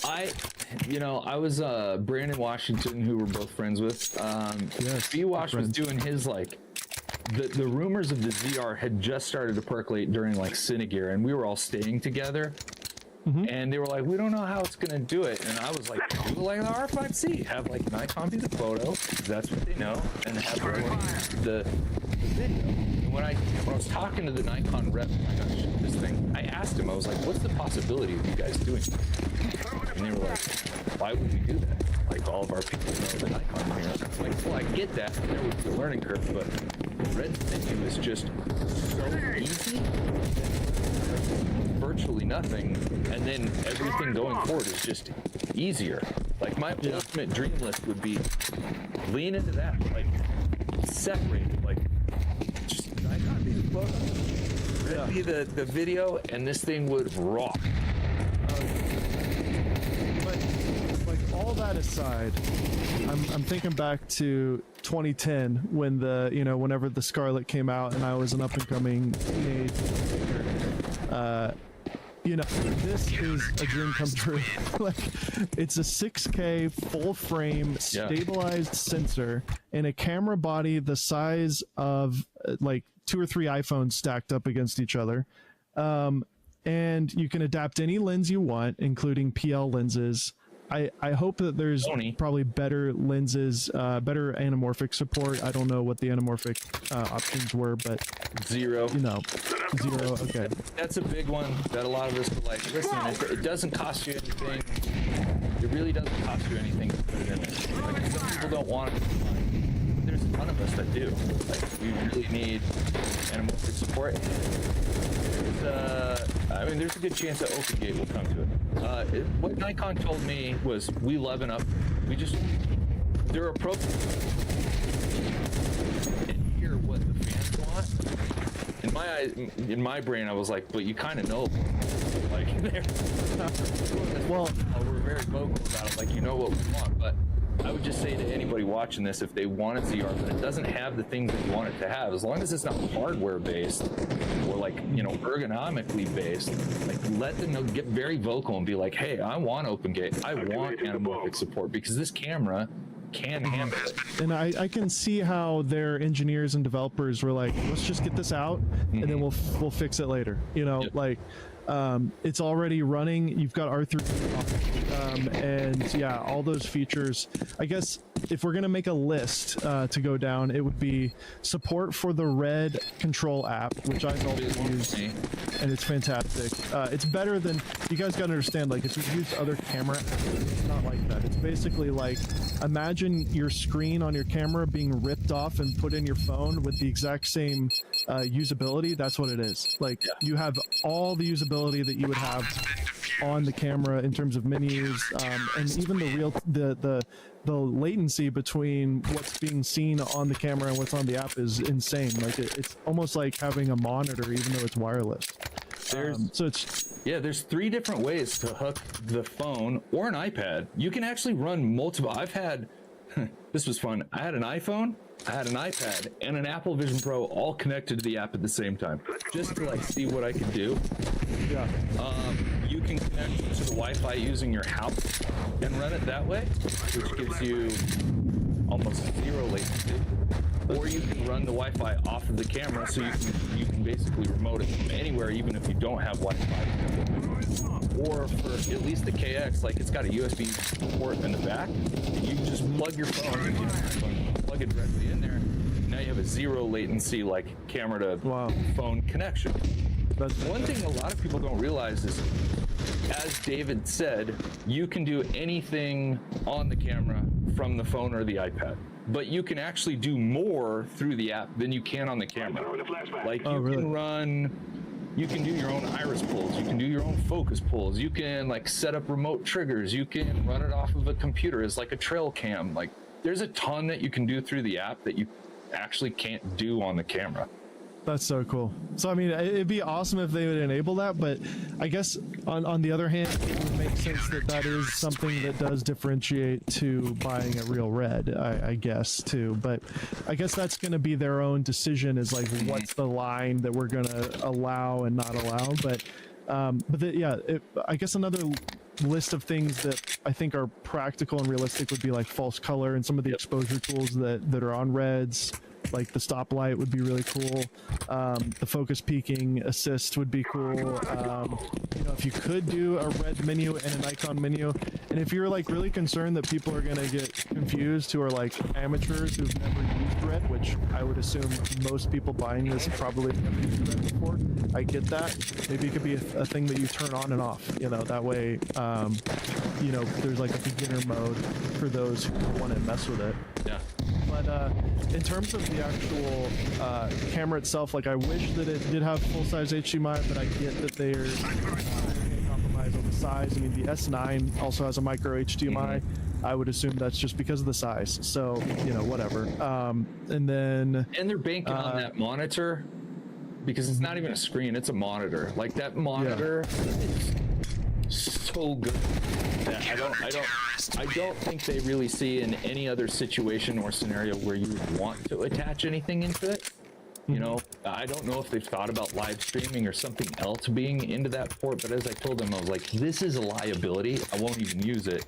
I was Brandon Washington, who we're both friends with. B-Wash was doing his like the rumors of the ZR had just started to percolate during like Cinegear, and we were all staying together. And they were like, we don't know how it's gonna do it, and I was like, do like the R5C, have like Nikon be the photo, that's what they know, and have the video. And when I was talking to the Nikon rep, this thing, I asked him, I was like, what's the possibility of you guys doing it? And they were like, why would we do that? Like, all of our people know the Nikon here. It's like, well, I get that, there was the learning curve, but red menu is just so easy, virtually nothing, and then everything going forward is just easier. Like, my ultimate dream list would be lean into that, like, separate, like, just Nikon be the photo, red be the video, and this thing would rock. All that aside, I'm thinking back to 2010 when whenever the Scarlett came out and I was an up-and-coming teenage this is a dream come true. Like, it's a 6K full frame stabilized sensor and a camera body the size of like 2 or 3 iPhones stacked up against each other. And you can adapt any lens you want, including PL lenses. I hope that there's probably better lenses, better anamorphic support. I don't know what the anamorphic options were, but zero. Zero. Okay. That's a big one that a lot of us were like, listen, it doesn't cost you anything. It really doesn't cost you anything to put it in there. Like, some people don't want it. there's a ton of us that do. Like, we really need anamorphic support. There's a good chance that OpenGate will come to it. What Nikon told me was, we leaven up. They're approaching and hear what the fans want. In my brain, I was like, but you kind of know, like, well, we're very vocal about it, like, you know what we want. But I would just say to anybody watching this, if they want a ZR but it doesn't have the things that you want it to have, as long as it's not hardware based or like, you know, ergonomically based, like, let them know, get very vocal and be like, hey, I want OpenGate, I want anamorphic support, because this camera can handle it. And I can see how their engineers and developers were like, let's just get this out and then we'll fix it later, you know. Like, it's already running, you've got R3 and yeah, all those features. I guess if we're gonna make a list to go down, it would be support for the Red Control app, which I've always used, and it's fantastic. It's better than, you guys gotta understand, like, if you use other camera apps, it's not like that. It's basically like, imagine your screen on your camera being ripped off and put in your phone with the exact same usability. That's what it is. Like, you have all the usability that you would have on the camera in terms of menus, and even the latency between what's being seen on the camera and what's on the app is insane. Like, it's almost like having a monitor, even though it's wireless. There's 3 different ways to hook the phone or an iPad. You can actually run multiple. I've had this was fun. I had an iPhone, I had an iPad, and an Apple Vision Pro all connected to the app at the same time, just to like see what I could do. Yeah. You can connect to the Wi-Fi using your house and run it that way, which gives you almost 0 latency. Or you can run the Wi-Fi off of the camera, so you can basically remote it from anywhere, even if you don't have Wi-Fi. Or for at least the KX, like, it's got a USB port in the back. You can just plug your phone, plug it directly in there. Now you have a 0 latency, like, camera to phone connection. But one thing a lot of people don't realize is, as David said, you can do anything on the camera from the phone or the iPad. But you can actually do more through the app than you can on the camera. Like, you can do your own iris pulls, you can do your own focus pulls, you can like set up remote triggers, you can run it off of a computer as like a trail cam. Like, there's a ton that you can do through the app that you actually can't do on the camera. That's so cool. So, I mean, it'd be awesome if they would enable that, but I guess on the other hand, it would make sense that that is something that does differentiate to buying a real Red, I guess, too. But I guess that's going to be their own decision, is like, what's the line that we're going to allow and not allow. But I guess another list of things that I think are practical and realistic would be like false color and some of the exposure tools that are on Reds. Like the stoplight would be really cool. The focus peaking assist would be cool. You know, if you could do a Red menu and a Nikon menu, and if you're like really concerned that people are gonna get confused who are like amateurs who've never used Red, which I would assume most people buying this probably have never used Red before. I get that. Maybe it could be a thing that you turn on and off. You know, that way, you know, there's like a beginner mode for those who want to mess with it. Yeah. But in terms of the actual camera itself, like, I wish that it did have full-size HDMI, but I get that they're compromise on the size. I mean, the S9 also has a micro HDMI. I would assume that's just because of the size. So, you know, whatever. And they're banking on that monitor, because it's not even a screen; it's a monitor. Like, that monitor is so good. Yeah, I don't think they really see in any other situation or scenario where you would want to attach anything into it. You know, I don't know if they've thought about live streaming or something else being into that port, but as I told them, I was like, this is a liability. I won't even use it.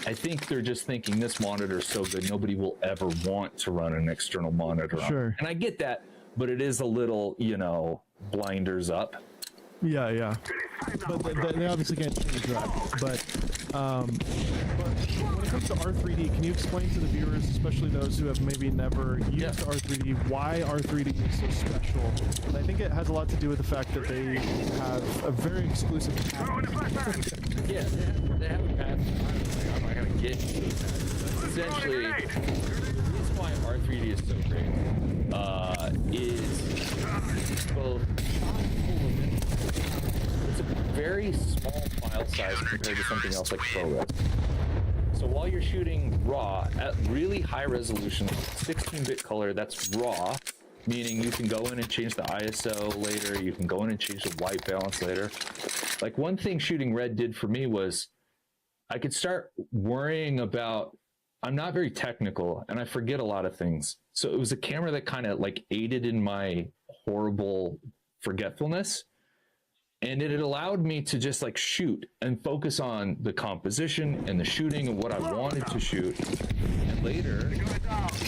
I think they're just thinking this monitor is so good, nobody will ever want to run an external monitor on it. And I get that, but it is a little, you know, blinders up. Yeah. But they obviously can't change that. But when it comes to R3D, can you explain to the viewers, especially those who have maybe never used R3D, why R3D is so special? And I think it has a lot to do with the fact that they have a very exclusive patent. Yeah, they have a patent. I'm not going to get into that. Essentially, the reason why R3D is so great is both it's a very small file size compared to something else like ProRes. So while you're shooting raw at really high resolution, 16-bit color, that's raw, meaning you can go in and change the ISO later, you can go in and change the white balance later. Like one thing shooting red did for me was I could start worrying about, I'm not very technical and I forget a lot of things. So it was a camera that kind of like aided in my horrible forgetfulness. And it allowed me to just like shoot and focus on the composition and the shooting and what I wanted to shoot. And later,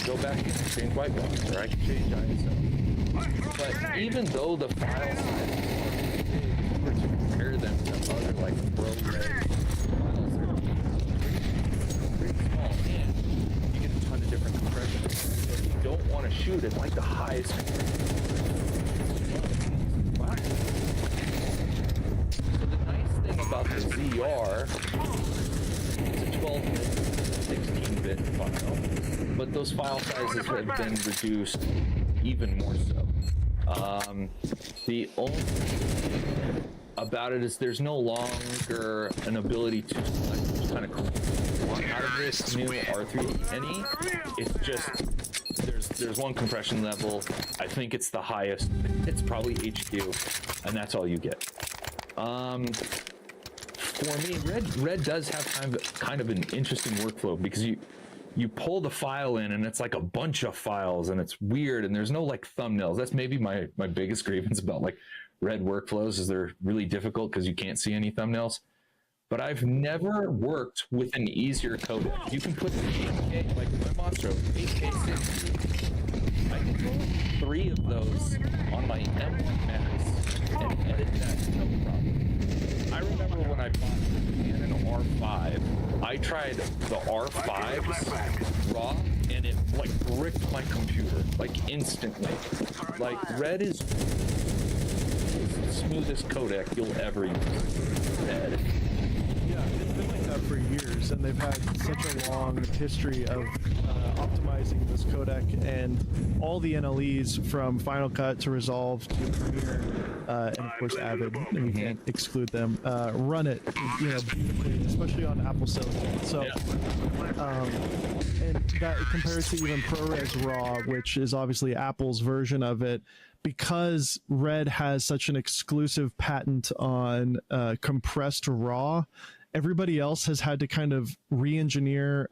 go back and change white balance, or I can change ISO. But even though the file size is big, were to compare them to other like ProRes files, they're pretty small and you get a ton of different compression. So if you don't want to shoot at like the highest about the ZR, it's a 12-bit, 16-bit file, but those file sizes have been reduced even more so. The only thing about it is there's no longer an ability to select which kind of compression out of this new R3D any. It's just there's one compression level. I think it's the highest. It's probably HQ, and that's all you get. For me, Red does have kind of an interesting workflow because you pull the file in and it's like a bunch of files and it's weird and there's no like thumbnails. That's maybe my biggest grievance about like Red workflows is they're really difficult because you can't see any thumbnails. But I've never worked with an easier codec. You can put 8K, like my Monstro, 8K 60. I can put 3 of those on my M1 Max and edit that no problem. I remember when I bought the Canon R5, I tried the R5's raw, and it like bricked my computer, like instantly. Like Red is the smoothest codec you'll ever use. Red. Yeah, it's been like that for years, and they've had such a long history of optimizing this codec, and all the NLEs from Final Cut to Resolve to Premiere, and of course Avid, and we can't exclude them, run it, beautifully, especially on Apple Silicon. So, and that compares to even ProRes RAW, which is obviously Apple's version of it, because Red has such an exclusive patent on compressed RAW. Everybody else has had to kind of re-engineer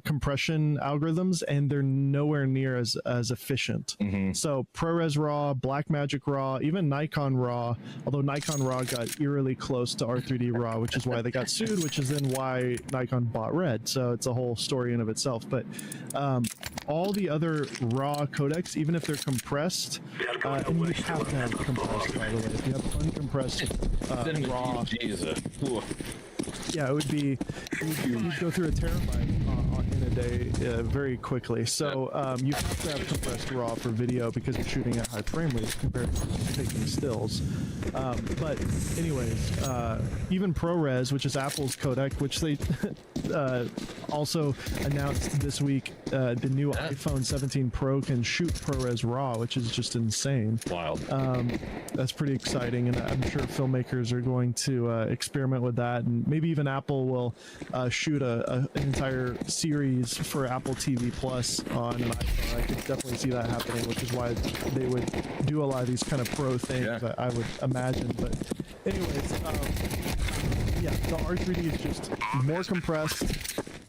compression algorithms, and they're nowhere near as efficient. So ProRes RAW, Blackmagic RAW, even Nikon RAW, although Nikon RAW got eerily close to R3D RAW, which is why they got sued, which is then why Nikon bought Red. So it's a whole story in of itself. But all the other RAW codecs, even if they're compressed, and you have to have compressed, by the way. If you have uncompressed RAW, Jesus. yeah, it would be, you'd go through a terabyte in a day very quickly. So you have to have compressed RAW for video because you're shooting at high frame rates compared to taking stills. But anyways, even ProRes, which is Apple's codec, which they also announced this week, the new iPhone 17 Pro can shoot ProRes RAW, which is just insane. Wild. That's pretty exciting, and I'm sure filmmakers are going to experiment with that, and maybe even Apple will shoot an entire series for Apple TV Plus on an iPhone. I could definitely see that happening, which is why they would do a lot of these kind of pro things, I would imagine. But anyways, yeah, the R3D is just more compressed,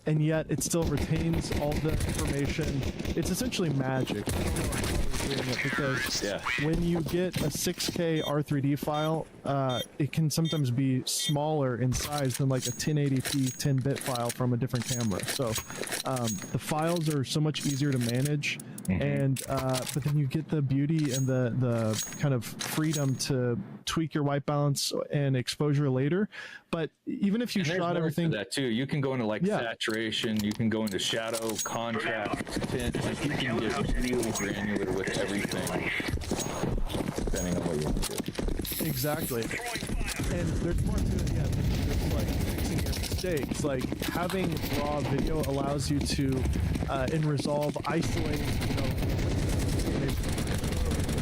and yet it still retains all the information. It's essentially magic. I don't know how they're doing it, because when you get a 6K R3D file, it can sometimes be smaller in size than like a 1080p 10-bit file from a different camera. So the files are so much easier to manage, and but then you get the beauty and the kind of freedom to tweak your white balance and exposure later. But even if you shot everything, that too, you can go into like saturation, you can go into shadow, contrast, tint, like you can get really granular with everything, depending on what you want to do. Exactly. And there's more to it, than just like fixing your mistakes. Like having raw video allows you to, in Resolve, isolate, you know,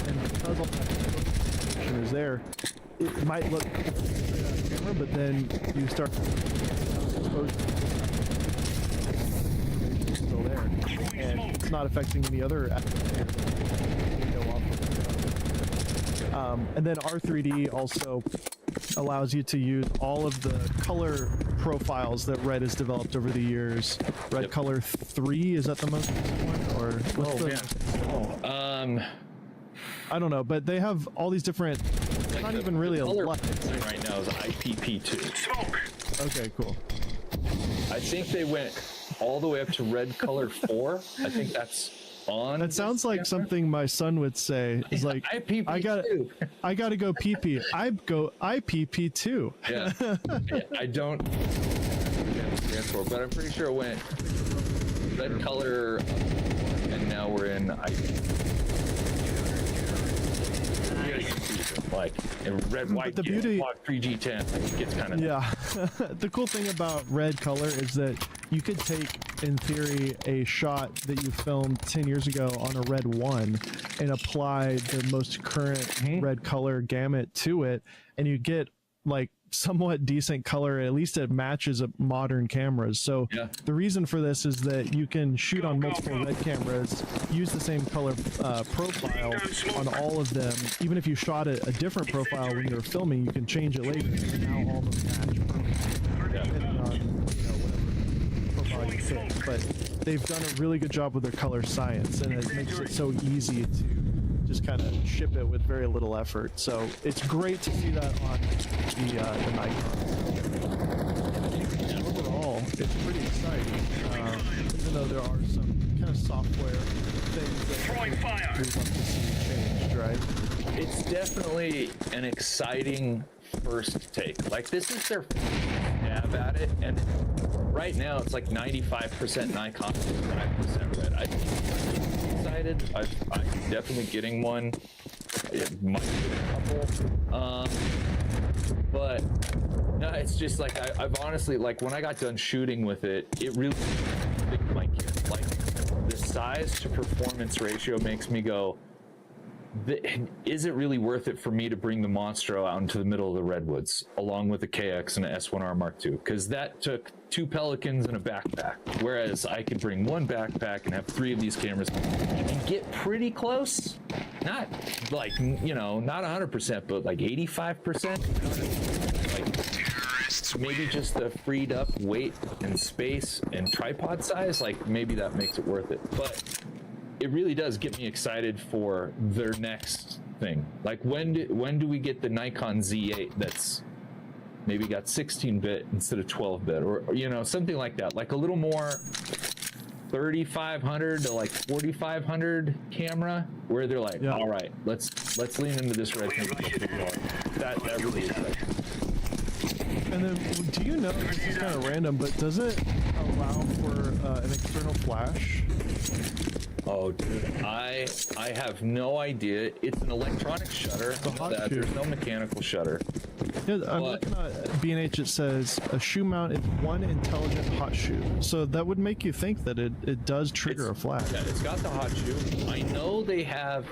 and because all that information is there, it might look straight out of camera, but then you start exposed still there, and it's not affecting any other and then R3D also allows you to use all of the color profiles that Red has developed over the years. Red Color 3, is that the most recent one? Or what's I don't know, but they have all these different, like not even really a lot. Right now is IPP2. Smoke. Okay, cool. I think they went all the way up to Red Color 4. I think that's on. That sounds like something my son would say. It's like, I gotta go pee pee. I PP too. Yeah. I don't stand for, but I'm pretty sure it went Red Color, and now we're in like in red, white, the beauty, 3G10. It gets kind of The cool thing about Red Color is that you could take, in theory, a shot that you filmed 10 years ago on a Red 1 and apply the most current Red Color gamut to it, and you get like somewhat decent color. At least it matches modern cameras. So the reason for this is that you can shoot on multiple Red cameras, use the same color profile on all of them. Even if you shot a different profile when you were filming, you can change it later, and now all of them match depending on, you know, whatever profile you pick. But they've done a really good job with their color science, and it makes it so easy to just kind of ship it with very little effort. So it's great to see that on the Nikon. And overall, it's pretty exciting, even though there are some kind of software things that we'd love to see changed, right? It's definitely an exciting first take. Like, this is their stab at it, and right now it's like 95% Nikon, 5% Red. I'm excited. I'm definitely getting one. It might be a couple. But no, it's just like I've honestly, like, when I got done shooting with it, it really like the size to performance ratio makes me go, is it really worth it for me to bring the Monstro out into the middle of the redwoods along with a KX and an S1R Mark II? Because that took 2 Pelicans and a backpack, whereas I could bring 1 backpack and have 3 of these cameras and get pretty close. Not like, you know, not 100%, but like 85%. Like, maybe just the freed up weight and space and tripod size, like maybe that makes it worth it. But it really does get me excited for their next thing. Like, when do we get the Nikon Z8 that's maybe got 16-bit instead of 12-bit, or you know, something like that, like a little more 3500 to like 4500 camera, where they're like, all right, let's lean into this red thing. That really is like. And then, do you know, this is kind of random, but does it allow for an external flash? Oh, dude, I have no idea. It's an electronic shutter. There's no mechanical shutter. Yeah, I'm looking at B&H. It says a shoe mount is one intelligent hot shoe. So that would make you think that it does trigger a flash. Yeah, it's got the hot shoe. I know they have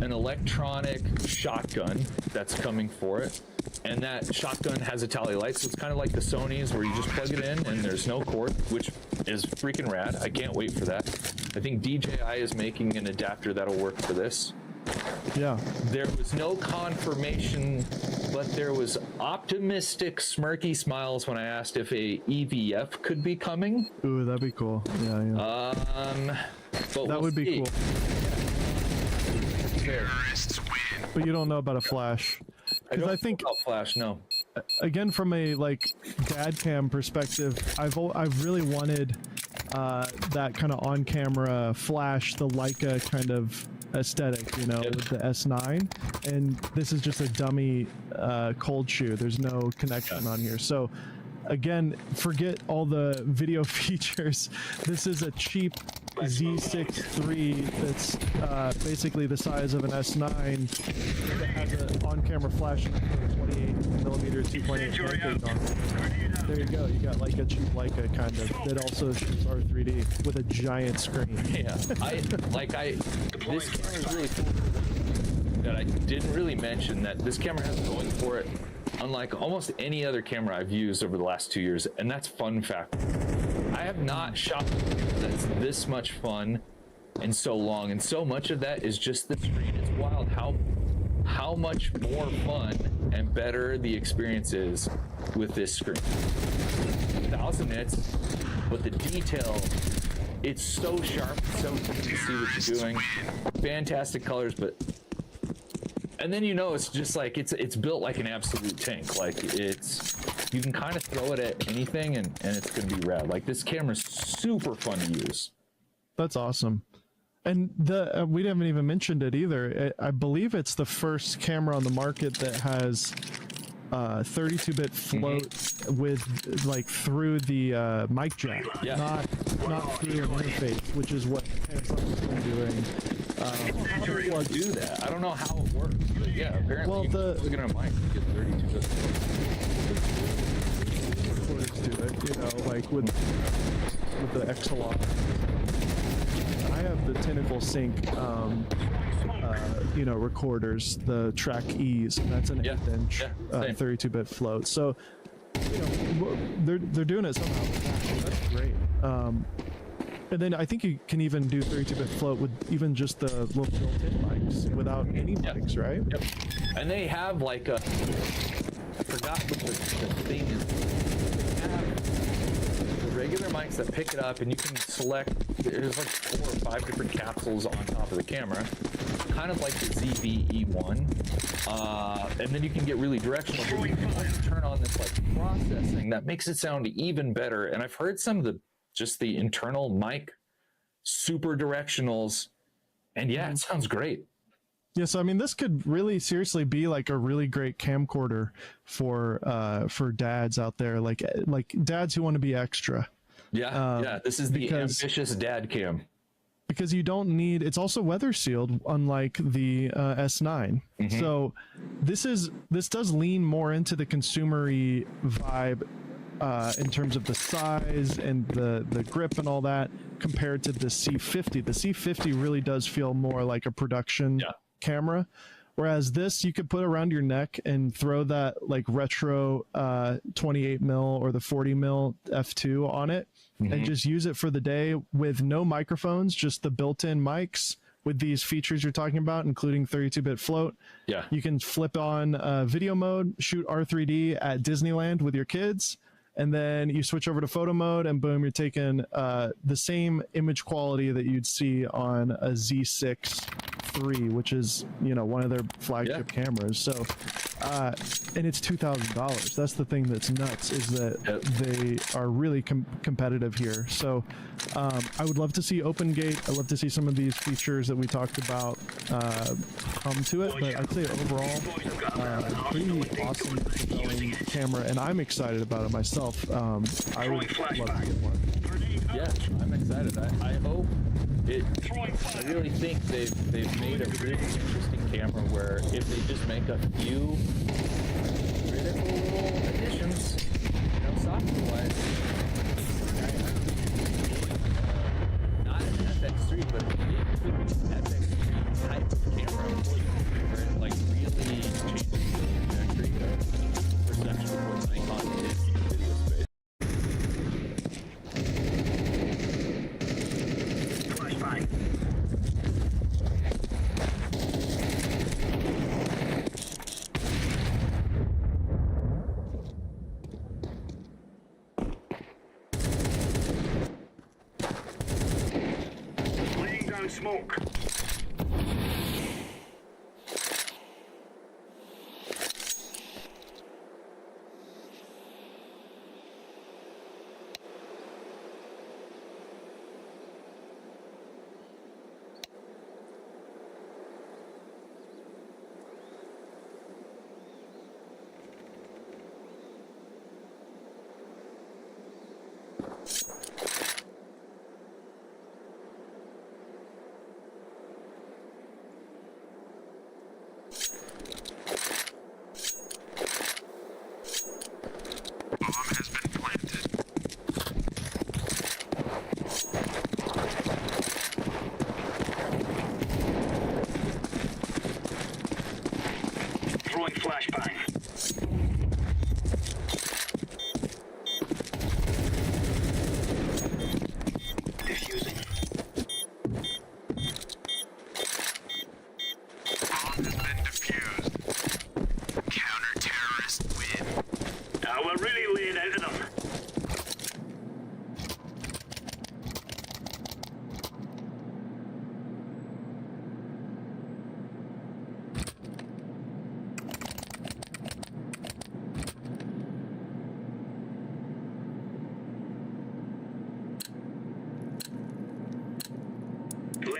an electronic shotgun that's coming for it, and that shotgun has a tally light, so it's kind of like the Sony's where you just plug it in and there's no cord, which is freaking rad. I can't wait for that. I think DJI is making an adapter that'll work for this. Yeah. There was no confirmation, but there was optimistic smirky smiles when I asked if a EVF could be coming. Ooh, that'd be cool. Yeah. But that would be cool. But you don't know about a flash. I think about flash, no. Again, from a like dad cam perspective, I've really wanted that kind of on-camera flash, the Leica kind of aesthetic, you know, with the S9, and this is just a dummy cold shoe. There's no connection on here. So again, forget all the video features. This is a cheap Z6 III that's basically the size of an S9 that has an on-camera flash and a 28mm 2.8 pancake on it. There you go. You got like a cheap Leica kind of that also shoots R3D with a giant screen. Yeah, this camera is really cool. That I didn't really mention that this camera has going for it, unlike almost any other camera I've used over the last 2 years, and that's fun factor. I have not shot that's this much fun in so long, and so much of that is just the screen. It's wild how much more fun and better the experience is with this screen. 1000 nits, but the detail, it's so sharp, so easy to see what you're doing. Fantastic colors, but and then it's just like it's built like an absolute tank. Like you can kind of throw it at anything and it's gonna be rad. Like this camera's super fun to use. That's awesome. And we haven't even mentioned it either. I believe it's the first camera on the market that has 32-bit float with like through the mic jack, not through an interface, which is what Samsung's been doing. How do people do that? I don't know how it works. But yeah, apparently. Well, looking at a mic, you get 32-bit recorders do it, like with the XLR. I have the Tentacle Sync, recorders, the Track E's, and that's an 8-inch 32-bit float. So, they're doing it somehow. That's great. And then I think you can even do 32-bit float with even just the little built-in mics without any mics, right? Yep. And they have like I forgot what the thing is. They have the regular mics that pick it up, and you can select. There's like 4 or 5 different capsules on top of the camera, kind of like the ZV-E1. And then you can get really directional. But you can also turn on this like processing that makes it sound even better. And I've heard some of the internal mic super directionals, and it sounds great. Yeah, so I mean, this could really seriously be like a really great camcorder for dads out there, like dads who want to be extra. This is the ambitious dad cam. Because you don't need, it's also weather sealed, unlike the S9. So this does lean more into the consumery vibe in terms of the size and the grip and all that, compared to the C50. The C50 really does feel more like a production camera, whereas this you could put around your neck and throw that like retro 28mm or the 40mm f2 on it, and just use it for the day with no microphones, just the built-in mics with these features you're talking about, including 32-bit float. You can flip on video mode, shoot R3D at Disneyland with your kids, and then you switch over to photo mode, and boom, you're taking the same image quality that you'd see on a Z6 III, which is one of their flagship cameras. So and it's $2,000. That's the thing that's nuts, is that they are really competitive here. So I would love to see OpenGate. I'd love to see some of these features that we talked about come to it, but I'd say overall pretty awesome, compelling camera, and I'm excited about it myself. I would love to get one. Yeah, I'm excited. I hope it. I really think they've made a really interesting camera where if they just make a few critical little additions, software-wise, not an FX3, but it could be an FX3 type of camera where it like really changes the trajectory of perception of what Nikon is in the video space. Smoke.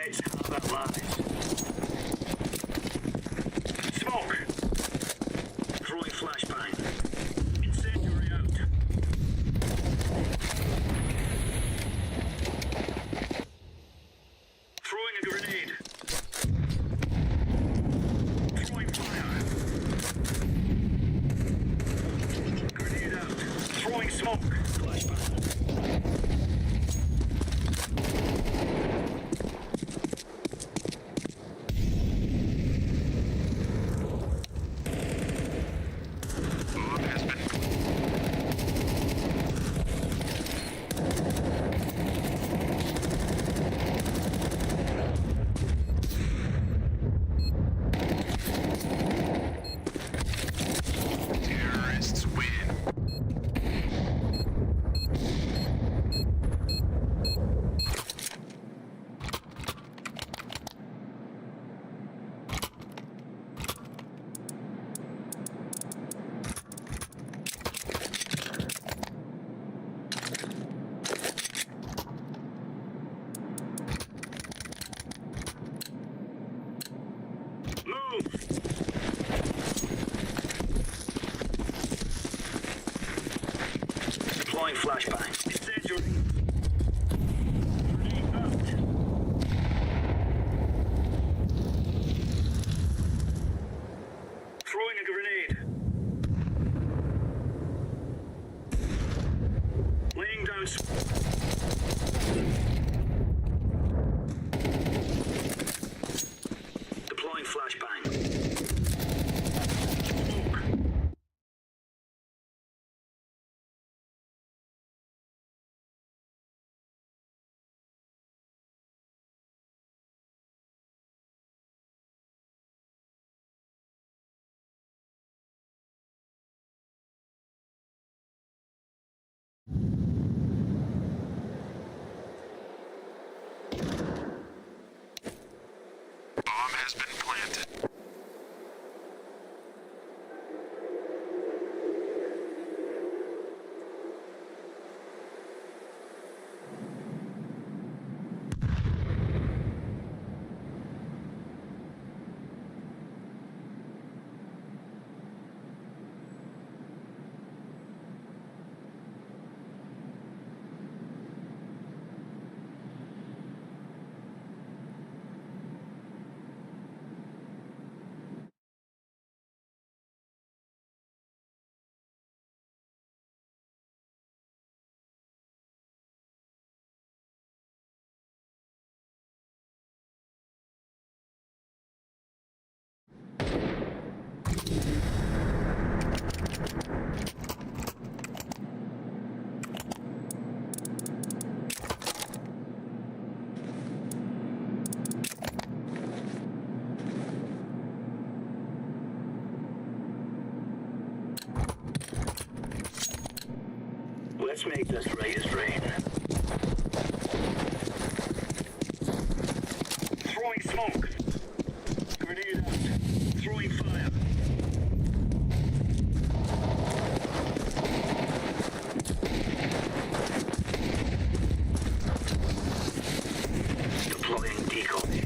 Grenades. How about lies? Smoke. Throwing flashbang. Incendiary out. Throwing a grenade. Throwing fire. Grenade out. Throwing smoke. Flashbang. Bomb has been terrorists win. Move. Deploying flashbang. Incendiary. Grenade out. Throwing a grenade. Laying down. Deploying flashbang. Smoke. Bomb has been planted. Let's make this raise rain. Throwing smoke. Grenade out. Throwing fire. Deploying decoy.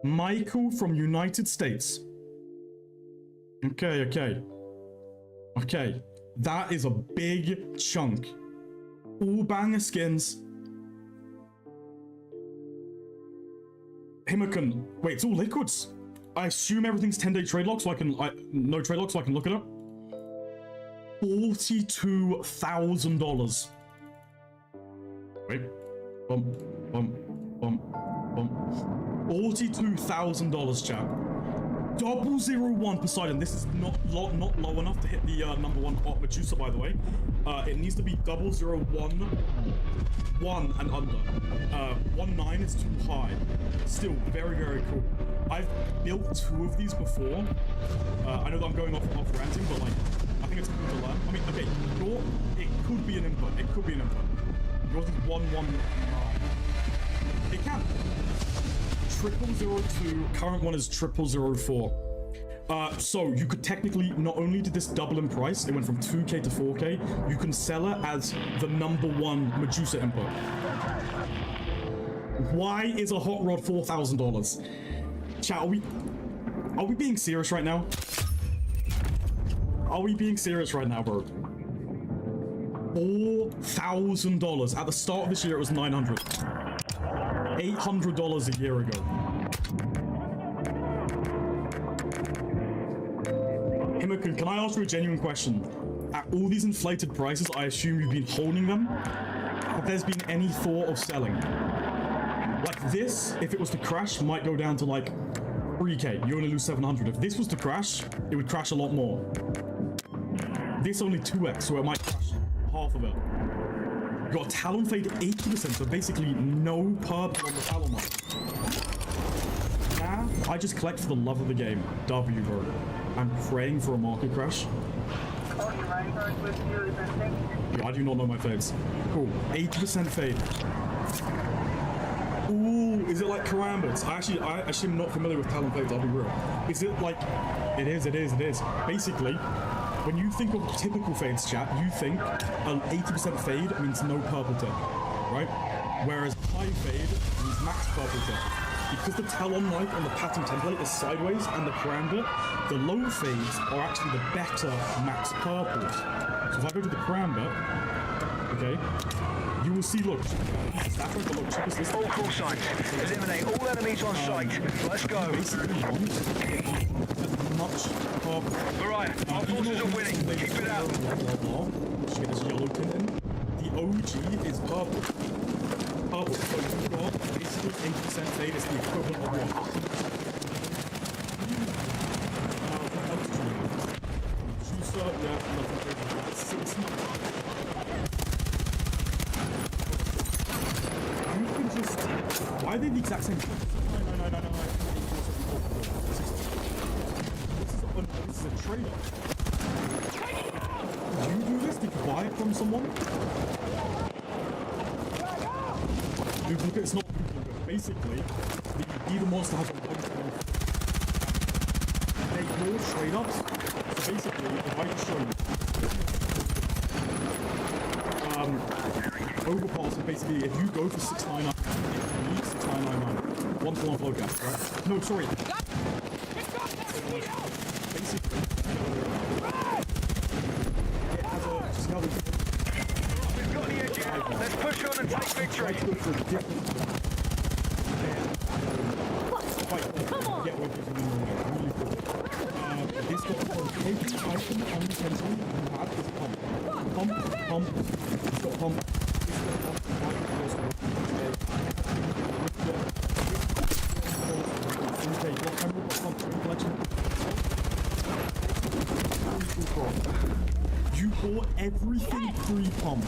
Michael from United States. Okay, okay. Okay. That is a big chunk. All banger skins. Himmerkin. Wait, it's all liquids. I assume everything's 10-day trade lock, so no trade lock, so I can look it up. $42,000. Wait. $42,000, chat. 001 Poseidon. This is not low enough to hit the #1 hot Medusa, by the way. It needs to be 001 1 and under. 19 is too high. Still very, very cool. I've built 2 of these before. I know that I'm going off ranting, but like I think it's cool to learn. I mean, okay, it could be an input. It could be an input. Yours is 119. It can. 0002. Current one is 0004. So you could technically, not only did this double in price, it went from 2K to 4K, you can sell it as the #1 Medusa input. Why is a hot rod $4,000? Chat, are we being serious right now? Are we being serious right now, bro? $4,000. At the start of this year, it was $900. $800 a year ago. Himmerkin, can I ask you a genuine question? At all these inflated prices, I assume you've been holding them. Have there been any thought of selling? Like this, if it was to crash, might go down to like 3K. You only lose 700. If this was to crash, it would crash a lot more. This only 2x, so it might crash half of it. You got a Talon Fade 80%, so basically no purple on the Talon mark. Nah, I just collect for the love of the game. W, bro. I'm praying for a market crash. Yeah, I do not know my fades. Cool. 80% fade. Ooh, is it like Karambits? I actually am not familiar with Talon Fades, I'll be real. Is it like... It is. Basically, when you think of typical fades, chat, you think an 80% fade means no purple tip, right? Whereas high fade means max purple tip. Because the Talon light on the pattern template is sideways and the Karambit, the low fades are actually the better max purples. So if I go to the Karambit, okay, you will see, look, all call signs. Eliminate all enemies on sight. Let's go. Much purple. Alright, our forces are winning. Keep it up. Shit is yellow tinted. The OG is purple. Purple. So you've got basically 80% fade is the equivalent of what? Juicer, yeah, nothing crazy. It's not. You can just. Why are they the exact same? No. This is a trade-off. Did you do this? Did you buy it from someone? Dude, look, it's not good. Basically, either monster has a one-to-one. They're your trade-offs. So basically, if I can show you, overpass is basically if you go for 699, it leaves 6999. 1-to-1 flow gap, right? No, sorry. Basically, it has a We've got the edge here. Let's push on and take victory. Come on! Get what you can do really cool. This got every item on the pencil you have is pump. Pump. It's got pump. You bought everything pre-pump.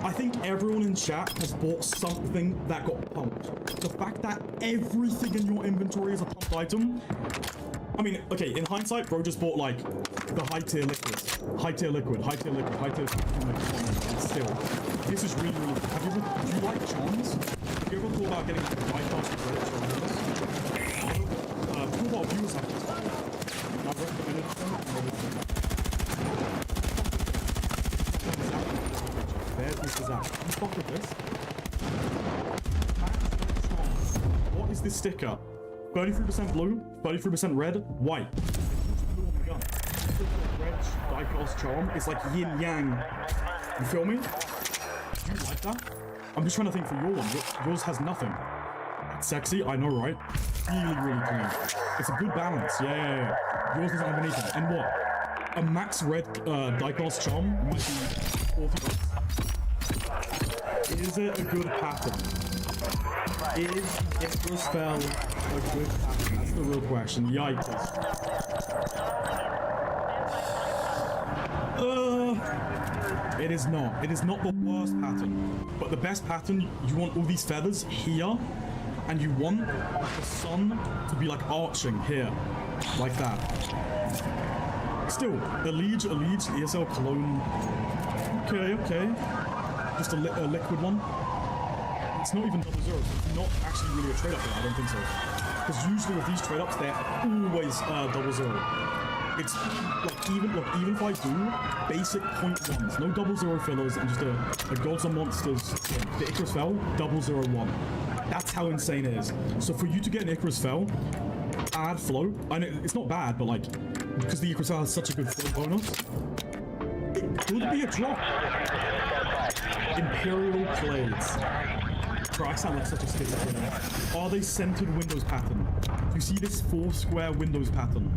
I think everyone in chat has bought something that got pumped. The fact that everything in your inventory is a pumped item. I mean, okay, in hindsight, bro just bought like the high tier liquids. High tier liquid. And still, this is really, really. Do you like charms? Have you ever thought about getting like a white house credits or this? Two of our viewers have this. I recommended them. There's Mr. Zach. You fuck with this. this sticker. 33% blue, 33% red, white. Blue on the gun. Red die-cast charm. It's like yin yang. You feel me? Do you like that? I'm just trying to think for your one. Yours has nothing. It's sexy, I know, right? Really, really clean. It's a good balance. Yeah. Yours doesn't have anything. And what? A max red die-cast charm might be 40 bucks. Is it a good pattern? Is Icarus Fell a good pattern? That's the real question. Yikes. It is not. It is not the worst pattern. But the best pattern, you want all these feathers here, and you want the sun to be like arching here. Like that. Still, Elige, ESL Cologne. Okay. Just a liquid one. It's not even 00. It's not actually really a trade up here, I don't think so. Because usually with these trade ups, they're always 00. It's like even if I do basic 0.1s, no 00 fillers, and just a Gods and Monsters, the Icarus Fell 001. That's how insane it is. So for you to get an Icarus Fell, add flow. I know it's not bad, but like because the Icarus Fell has such a good flow bonus, it could be a drop. Imperial Blades. Bro, I sound like such a sticker right now. Are they centered windows pattern? Do you see this 4 square windows pattern?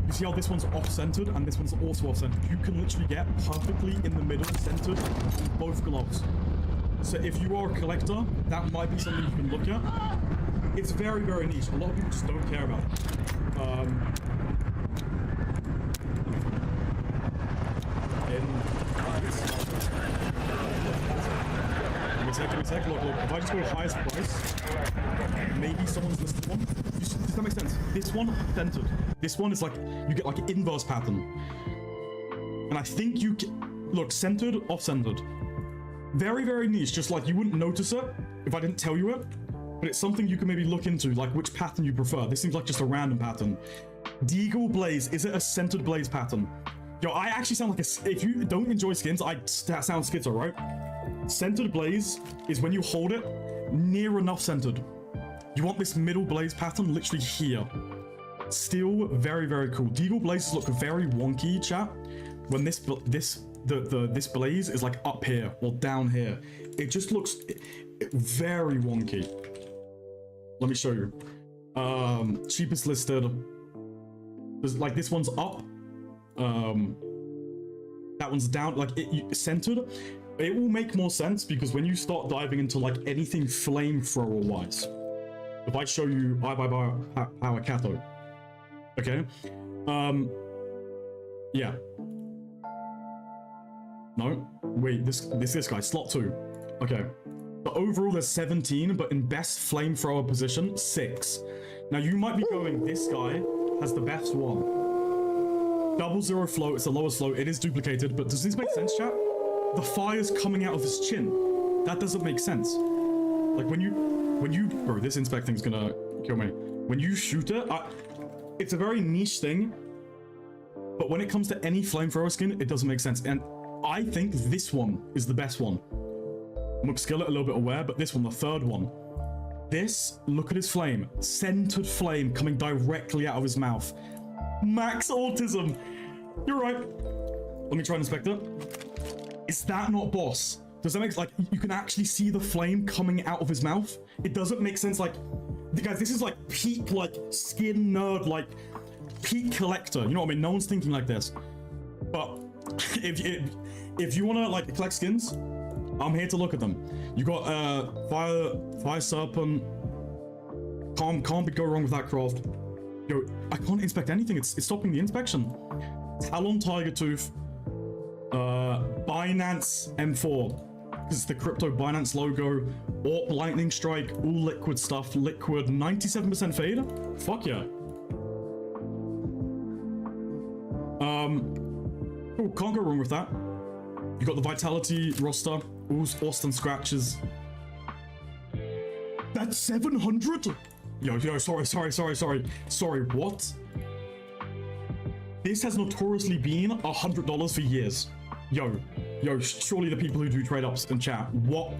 You see how this one's off-centered and this one's also off-centered? You can literally get perfectly in the middle centered on both gloves. So if you are a collector, that might be something you can look at. It's very, very niche. A lot of people just don't care about it. Give me a sec. Look, if I just go highest price, maybe someone's listed one. Does that make sense? This one, centered. This one is like, you get like an inverse pattern. And I think you can, look, centered, off-centered. Very, very niche, just like you wouldn't notice it if I didn't tell you it. But it's something you can maybe look into, like which pattern you prefer. This seems like just a random pattern. Deagle Blaze, is it a centered blaze pattern? Yo, I actually sound like a, if you don't enjoy skins, that sounds schizo, right? Centered blaze is when you hold it near enough centered. You want this middle blaze pattern literally here. Still very, very cool. Deagle blazes look very wonky, chat. When this blaze is like up here or down here, it just looks very wonky. Let me show you. Cheapest listed. There's like this one's up. That one's down. Like centered. It will make more sense because when you start diving into like anything flamethrower wise, if I show you power cathode, okay, yeah, no, wait, this guy, slot 2, okay, but overall there's 17, but in best flamethrower position 6. Now you might be going, this guy has the best one. 00 flow, it's the lowest flow, it is duplicated, but does this make sense, chat? The fire's coming out of his chin. That doesn't make sense. Like when you, bro, this inspect thing's gonna kill me. When you shoot it, it's a very niche thing, but when it comes to any flamethrower skin, it doesn't make sense. And I think this one is the best one. Skillet a little bit aware, but this one, the third one. This, look at his flame. Centered flame coming directly out of his mouth. Max autism. You're right. Let me try and inspect it. Is that not boss? Does that make, like, you can actually see the flame coming out of his mouth? It doesn't make sense, like, guys, this is like peak, like, skin nerd, like, peak collector. You know what I mean? No one's thinking like this. But if you want to, like, collect skins, I'm here to look at them. You got Fire Serpent. Can't go wrong with that craft. Yo, I can't inspect anything. It's stopping the inspection. Talon Tiger Tooth. Binance M4. This is the crypto Binance logo. Orb Lightning Strike. All liquid stuff. Liquid. 97% fade. Fuck yeah. Oh, can't go wrong with that. You got the Vitality roster. All Austin scratches. That's 700? Yo, sorry, what? This has notoriously been $100 for years. Yo, surely the people who do trade ups in chat, what?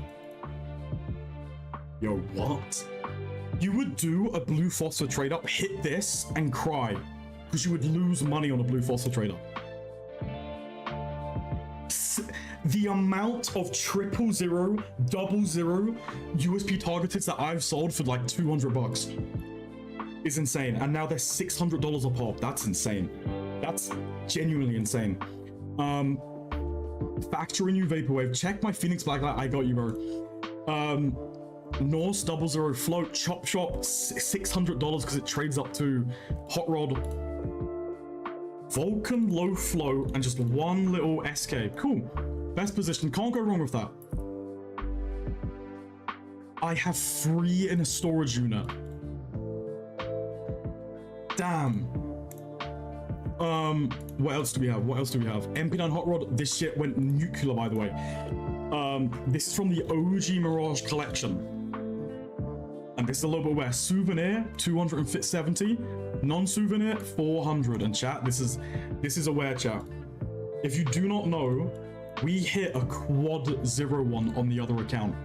Yo, what? You would do a blue phosphor trade up, hit this, and cry. Because you would lose money on a blue phosphor trade up. The amount of 000, 00, USP targeteds that I've sold for like 200 bucks is insane. And now they're $600 a pop. That's insane. That's genuinely insane. Factory new Vaporwave. Check my Phoenix Blacklight. I got you, bro. Norse 00 float. Chop shop $600 because it trades up to Hot Rod. Vulcan low float and just one little SK. Cool. Best position. Can't go wrong with that. I have 3 in a storage unit. Damn. What else do we have? What else do we have? MP9 Hot Rod. This shit went nuclear, by the way. This is from the OG Mirage collection. And this is a little bit where souvenir 270, non-souvenir 400. And chat, this is aware, chat. If you do not know, we hit a quad 01 on the other account.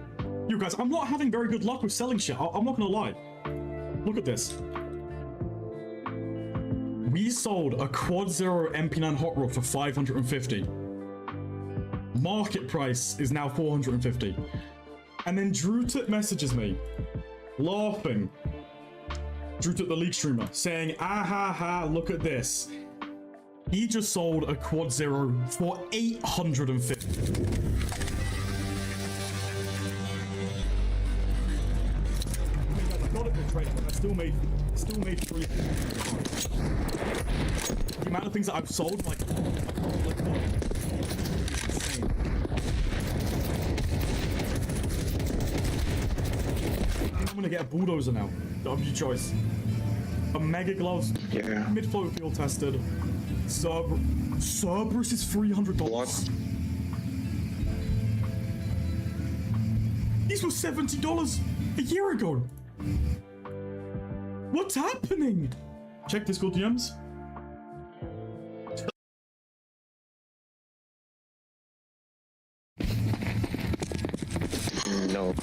You guys, I'm not having very good luck with selling shit. I'm not gonna lie. Look at this. We sold a quad 0 MP9 Hot Rod for 550. Market price is now 450. And then DrewTip messages me, laughing. DrewTip, the league streamer, saying, ah ha ha, look at this. He just sold a quad 0 for 850. I got it for trade, but I still made 3. The amount of things that I've sold, like insane. I'm gonna get a bulldozer now. W choice. A mega gloves. Yeah. Mid float field tested. Cerberus is $300. These were $70 a year ago. What's happening? Check Discord DMs. No.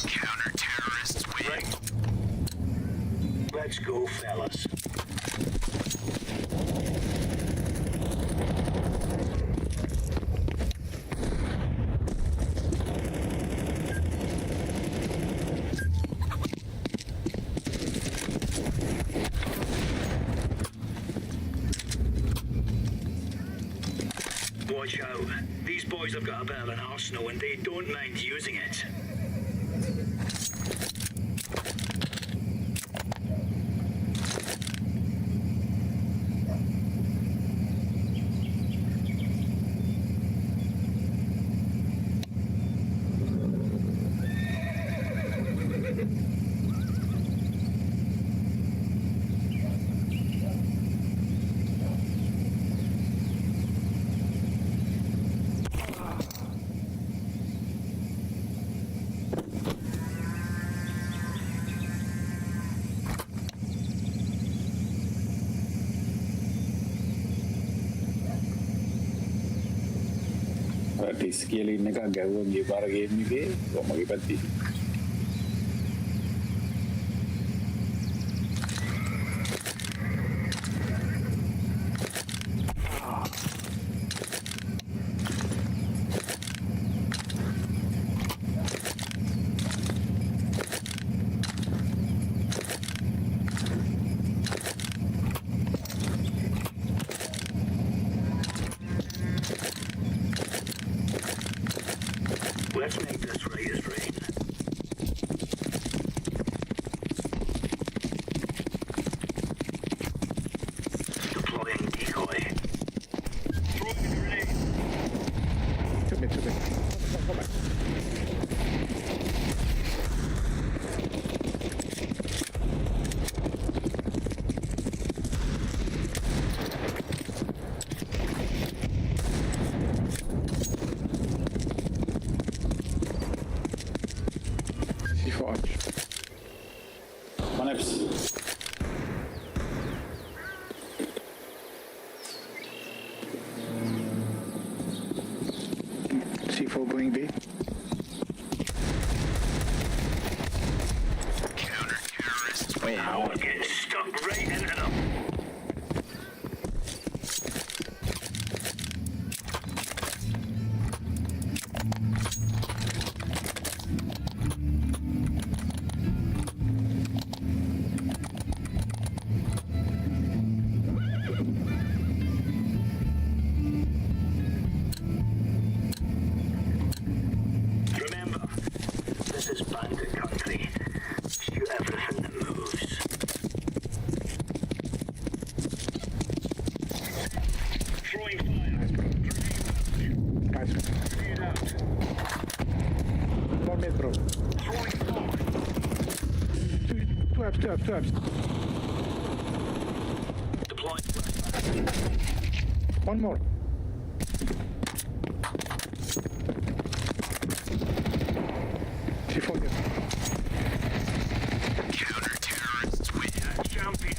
Counter-terrorists win. Let's go, fellas. Watch out. These boys have got a bit of an arsenal and they don't mind using it. Sekali nak gawe game para game ni ke, kau mau pati. Let's make this right as rain. apps. C4 going B. Counter-terrorists win. Now we're getting stuck right into them. Remember, this is bandit country. Shoot everything that moves. Throwing fire. Nice. Grenade out. One mid, bro. Throwing smoke. Two apps. Deploying. One more. C4 here. Counter-terrorists win. Champion.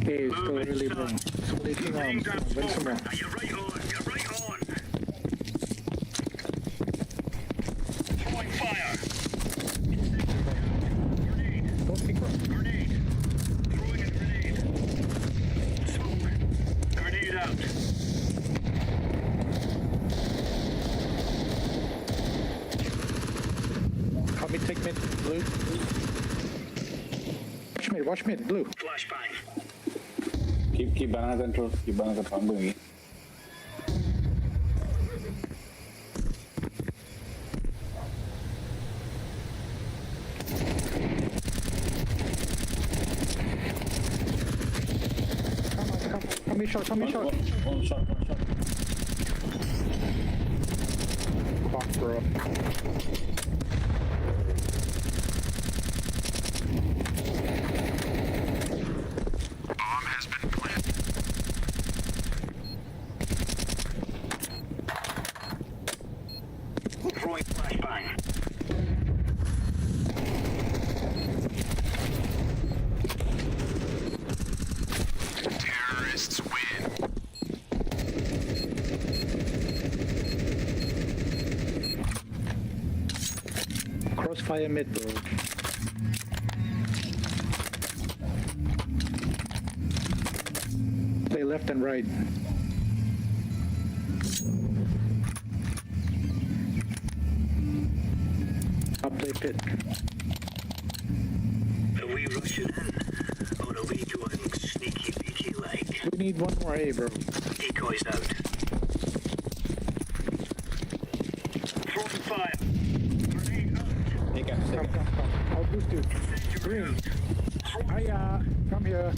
Okay, still really bro. Splitting arms. Very small. You're right on. You're right on. Throwing fire. Grenade. Don't pick up. Grenade. Throwing a grenade. Smoke. Grenade out. Help me take mid. Blue. Watch mid. Blue. Flashbang. Keep banana control. Keep banana control. I'm going in. Come me shot. One shot. Fuck, bro. Bomb has been planted. Throwing flashbang. Terrorists win. Crossfire mid, bro. Play left and right. I'll play pit. Are we rushing in? Or are we going sneaky peeky like? We need one more A, bro. Decoys out. Throwing fire. Grenade out. Come. I'll boost you. Green. Hiya. Come here.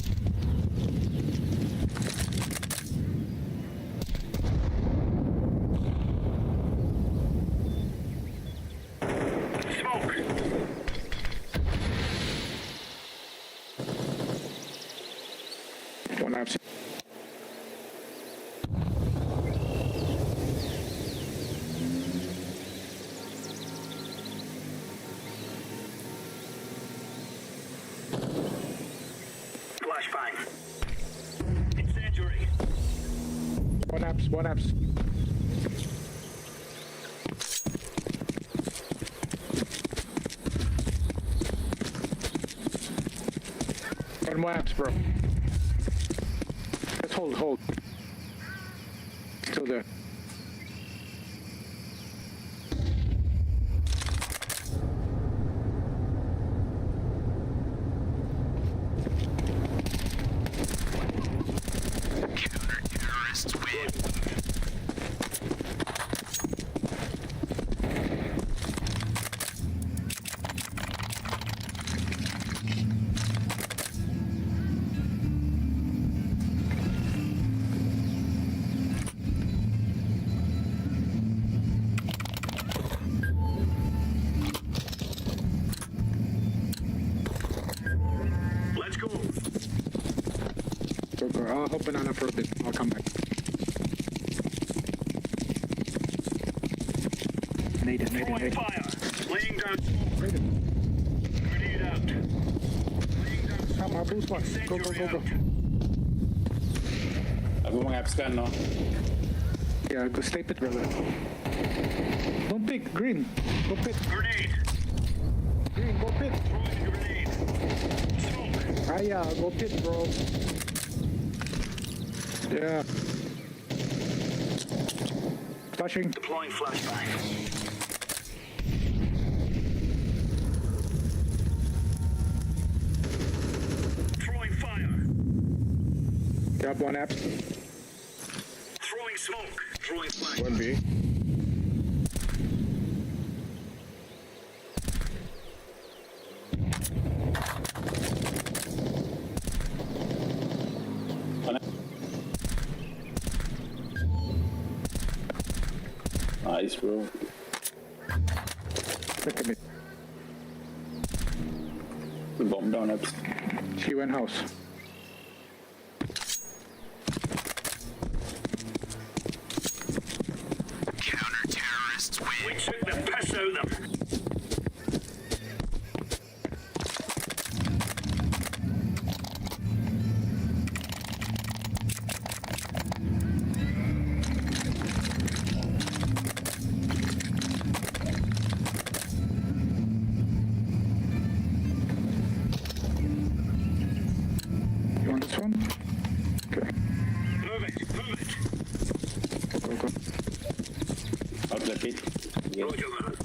Smoke. One apps. Flashbang. Incendiary. One apps. One more apps, bro. Let's hold. Still there. Counter-terrorists win. hold banana for a bit. I'll come back. Nade. Fire. Laying down smoke. Grenade out. Laying down smoke. Come on, boost one. Go. Aku mengapskan no. Yeah, go stay pit, brother. Don't pick. Green. Go pit. Grenade. Green, go pit. Throwing grenade. Smoke. Yeah, go pit, bro. Yeah. Flashing. Deploying flashbang. Throwing fire. Grab one app. Throwing smoke. Throwing flash. 1B. Nice, bro. Look at me. The bomb down up. She went house. Counter-terrorists win. We took the piss out of them. You want this one? Okay. Move it. Go. Out the pit. Yeah. Roger that.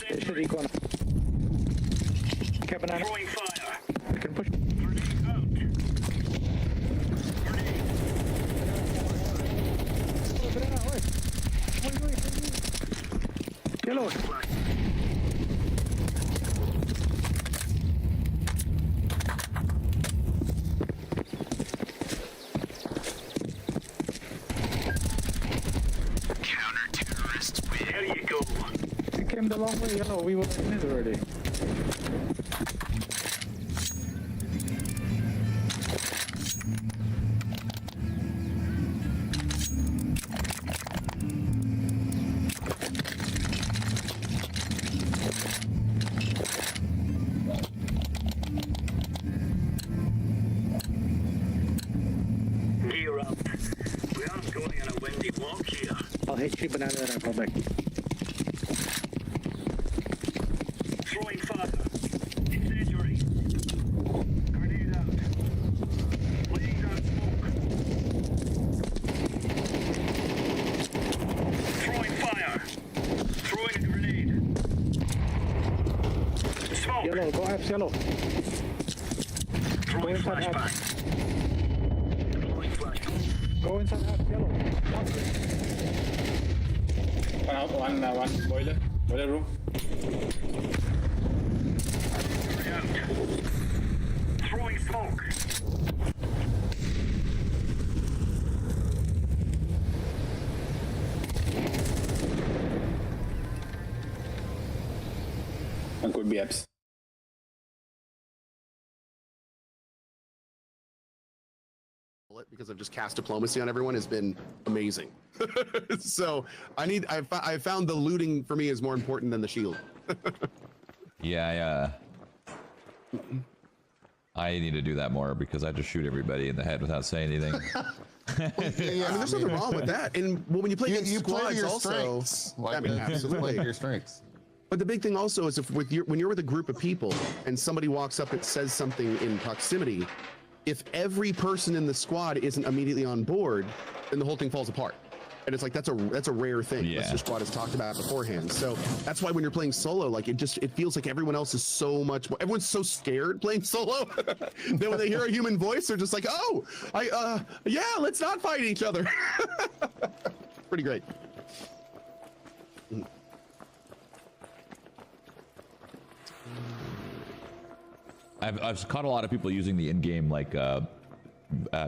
It's a recon. Okay, banana. Throwing fire. You can push. Grenade out. Grenade. Oh, banana, wait. Yellow. Counter-terrorists win. There you go. You came the long way, yellow. We were in it already. Gear up. We aren't going on a windy walk here. I'll hit you, banana, and I'll go back. Throwing fire. Incendiary. Grenade out. Laying down smoke. Throwing fire. Throwing a grenade. Smoke. Yellow, go apps, yellow. Throwing inside flashbang. Deploying flashbang. Go inside apps, yellow. One boiler room. Out. Throwing smoke. One could be apps. Because I've just cast diplomacy on everyone has been amazing. So I found the looting for me is more important than the shield. Yeah. I need to do that more because I just shoot everybody in the head without saying anything. I mean, there's nothing wrong with that. And when you play against squads, also, I mean, absolutely your strengths. But the big thing also is when you're with a group of people and somebody walks up and says something in proximity, if every person in the squad isn't immediately on board, then the whole thing falls apart. And it's like that's a rare thing. Yeah. Mr. Squad has talked about beforehand. So that's why when you're playing solo, like it feels like everyone else is so much more. Everyone's so scared playing solo. Then when they hear a human voice, they're just like, oh, yeah, let's not fight each other. Pretty great. I've caught a lot of people using the in-game like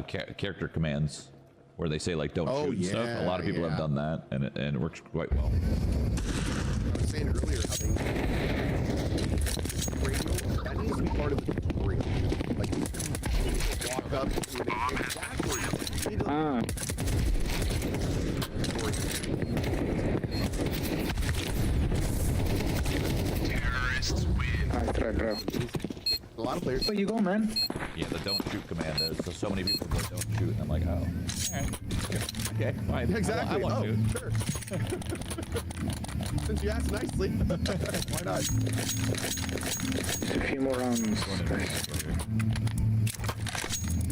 character commands where they say like don't shoot and stuff. A lot of people have done that and it works quite well. I was saying earlier how they radio, that needs to be part of the tutorial. Like, you can walk up to it. Exactly. You need to- Terrorists win. Nice try, bro. A lot of players. Where you go, man? Yeah, the don't shoot command. So many people go don't shoot, and I'm like, oh, alright. Okay, fine. Exactly. I want to. Sure. Since you asked nicely, why not? A few more rounds.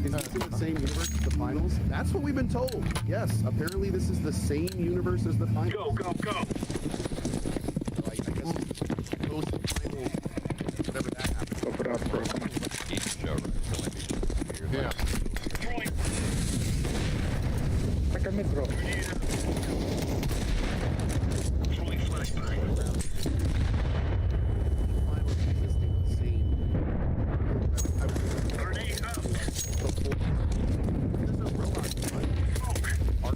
Is this in the same universe as the finals? That's what we've been told. Yes, apparently this is the same universe as the finals. Go, go, go. So I guess it's post finals, whatever that happens. Go for it, bro. Come on. Game show, right? Yeah. Back at mid, bro. Throwing flashbang. Grenade out.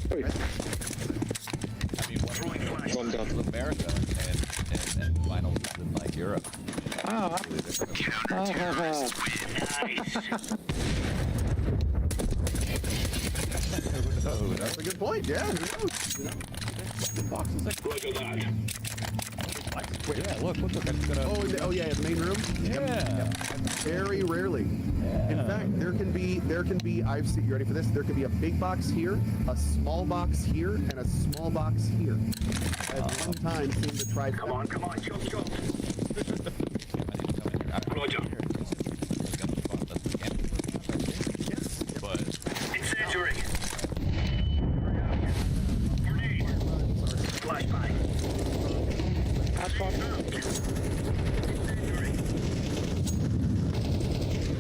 Wait. I mean, one goes to America and finals is in like Europe. Ah. Counter-terrorists win. That's a good point. Yeah, who knows? You know? Boxes like Roger that. yeah, look, I just gotta. Oh, yeah, in the main room. Yeah. Very rarely. In fact, there can be. I've seen. You ready for this? There can be a big box here, a small box here, and a small box here. At one time, seen the try. Come on, chop, chop. Roger. Yes. But Incendiary. Grenade. Flashbang.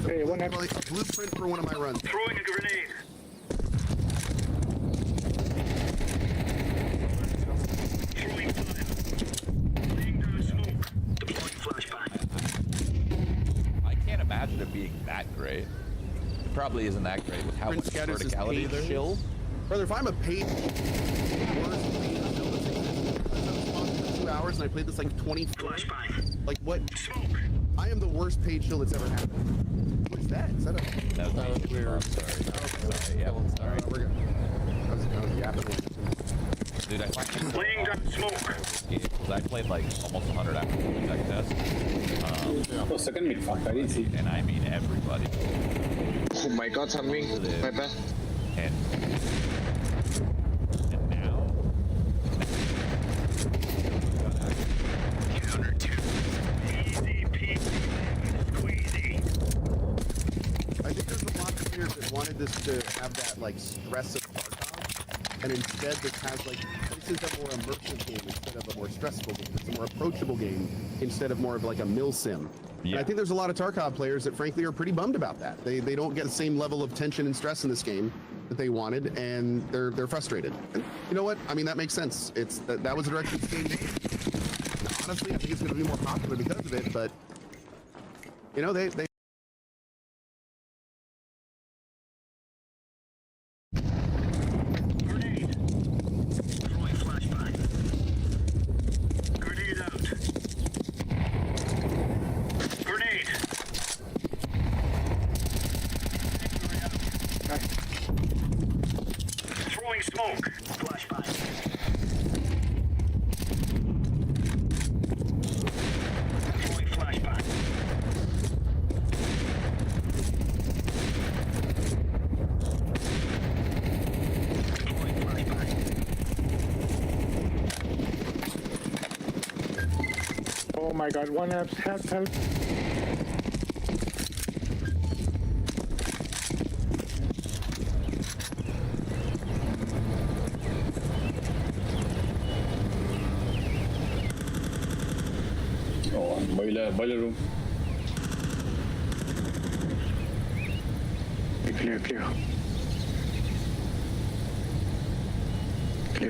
Hey, one Like a blueprint for one of my runs. Throwing a grenade. Throwing fire. Laying down smoke. Deploying flashbang. I can't imagine it being that great. It probably isn't that great with how much Scatters is verticality paid there is. chill. Brother, if I'm a paid worst paid chill that's existed, I was on for 2 hours and I played this like 24. Flashbang. Like what? Smoke. I am the worst paid chill that's ever happened. What is that? Is that a? That was weird. I'm sorry. Yeah, sorry. We're good. I was yapping. Dude, I fucking Laying down smoke. because I played like almost 100 hours of the tech test. Oh, second mid fuck, I didn't see. And I mean everybody. Oh my god, something. My bad. And now. Easy peasy. Squeezy. I think there's a lot of players that wanted this to have that like stress of Tarkov, and instead this has like this is a more immersive game instead of a more stressful game. It's a more approachable game instead of more of like a mill sim. Yeah. And I think there's a lot of Tarkov players that frankly are pretty bummed about that. They don't get the same level of tension and stress in this game that they wanted, and they're frustrated. And you know what? I mean, that makes sense. It's that was the direction this game made. Honestly, I think it's going to be more popular because of it, but you know, they Grenade. Throwing flashbang. Grenade out. Grenade. Throwing smoke. Flashbang. Throwing flashbang. Deploying flashbang. Oh my god, one help, help. Oh, boiler room. Clear.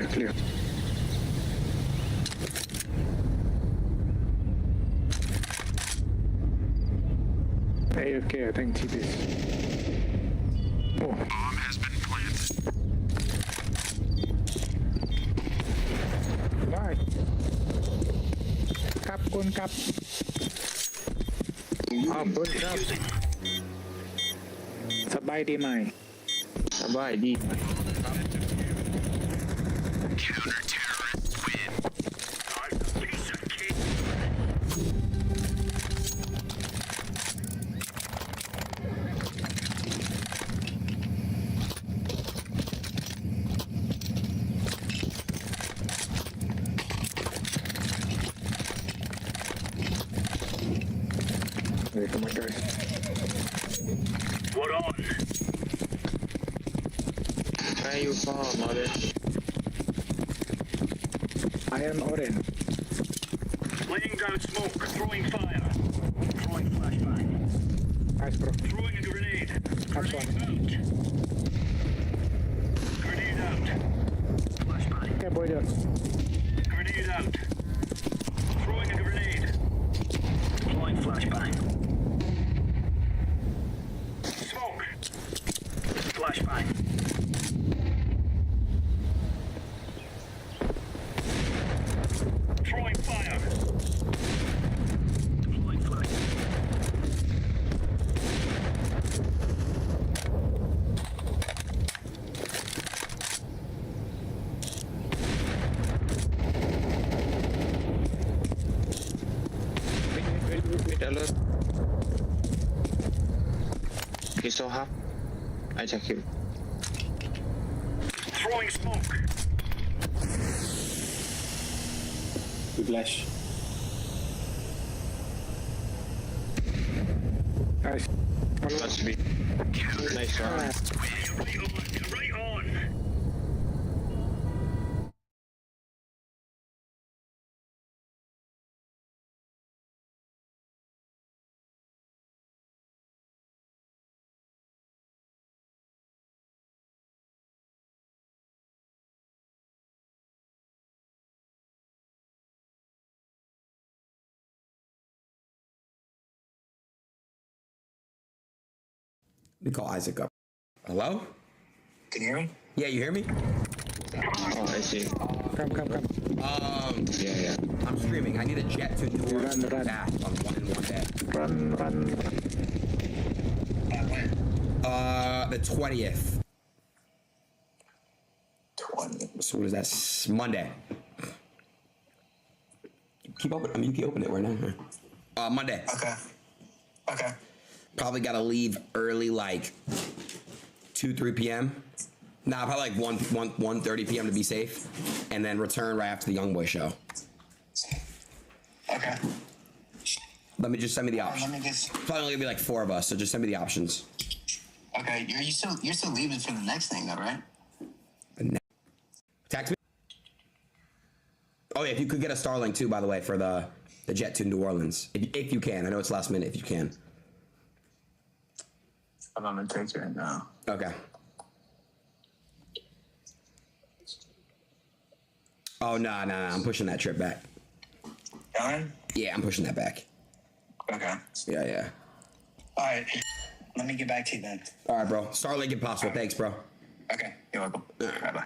Clear. AFK, I think TP. Oh. Bomb has been planted. Nice. Cap. Ah, burn cap. Bye đi mày. Bye đi. Counter-terrorists win. I'm a piece of cake. What on? Where are you from, Odin? I am Odin. Laying down smoke, throwing fire. Throwing flashbang. Nice, bro. Throwing a grenade. That's one. Grenade out. Flashbang. Okay, boy, yeah. Grenade out. Throwing a grenade. Deploying flashbang. Smoke. Flashbang. Throwing fire. Deploying flashbang. Wait, alert. He's so hot. I check him. Throwing smoke. Flash. Nice. Must be. Nice one. Right on. We call Isaac up. Hello? Can you hear me? Yeah, you hear me? Oh, I see. Come. Yeah. I'm streaming. I need a jet to do Run. that on one day. Run. The 20th. 20. So what is that? Monday. Keep open. I mean, you can open it right now. Monday. Okay. Probably gotta leave early, like 2-3 p.m. Nah, probably like 1:30 p.m. to be safe, and then return right after the Young Boy show. Okay. Let me just send me the options. Let me guess. Probably only gonna be like 4 of us, so just send me the options. Okay, you're still leaving for the next thing though, right? Text me. Oh yeah, if you could get a Starlink too, by the way, for the jet to New Orleans, if you can. I know it's last minute. If you can. I'm on the text right now. Okay. Oh no, I'm pushing that trip back. Done? Yeah, I'm pushing that back. Okay. Yeah. All right. Let me get back to you then. All right, bro. Starlink if possible. Thanks, bro. Okay. You're welcome. Bye.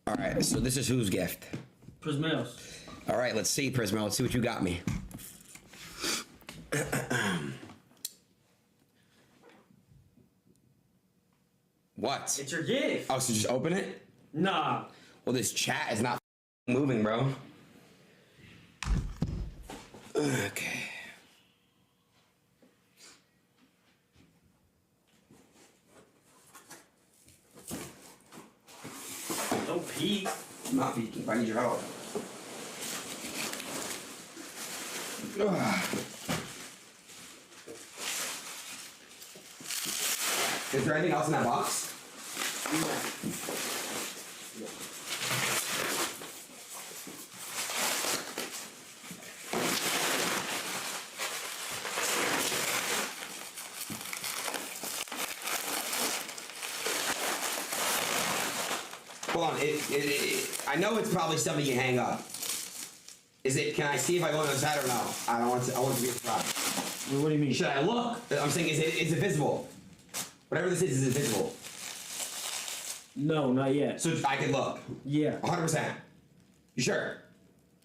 All right. So this is whose gift? Prismeos. All right. Let's see, Prismo. Let's see what you got me. What? It's your gift. Oh, so just open it? Nah. Well, this chat is not moving, bro. Okay. Don't peek. I'm not peeking. I need your help. Ugh. Is there anything else in that box? Hold on. I know it's probably something you hang up. Is it? Can I see if I go on the side or no? I don't want to. I want to be a surprise. What do you mean? Should I look? I'm saying, is it visible? Whatever this is it visible? No, not yet. So I can look. Yeah. 100%. You sure?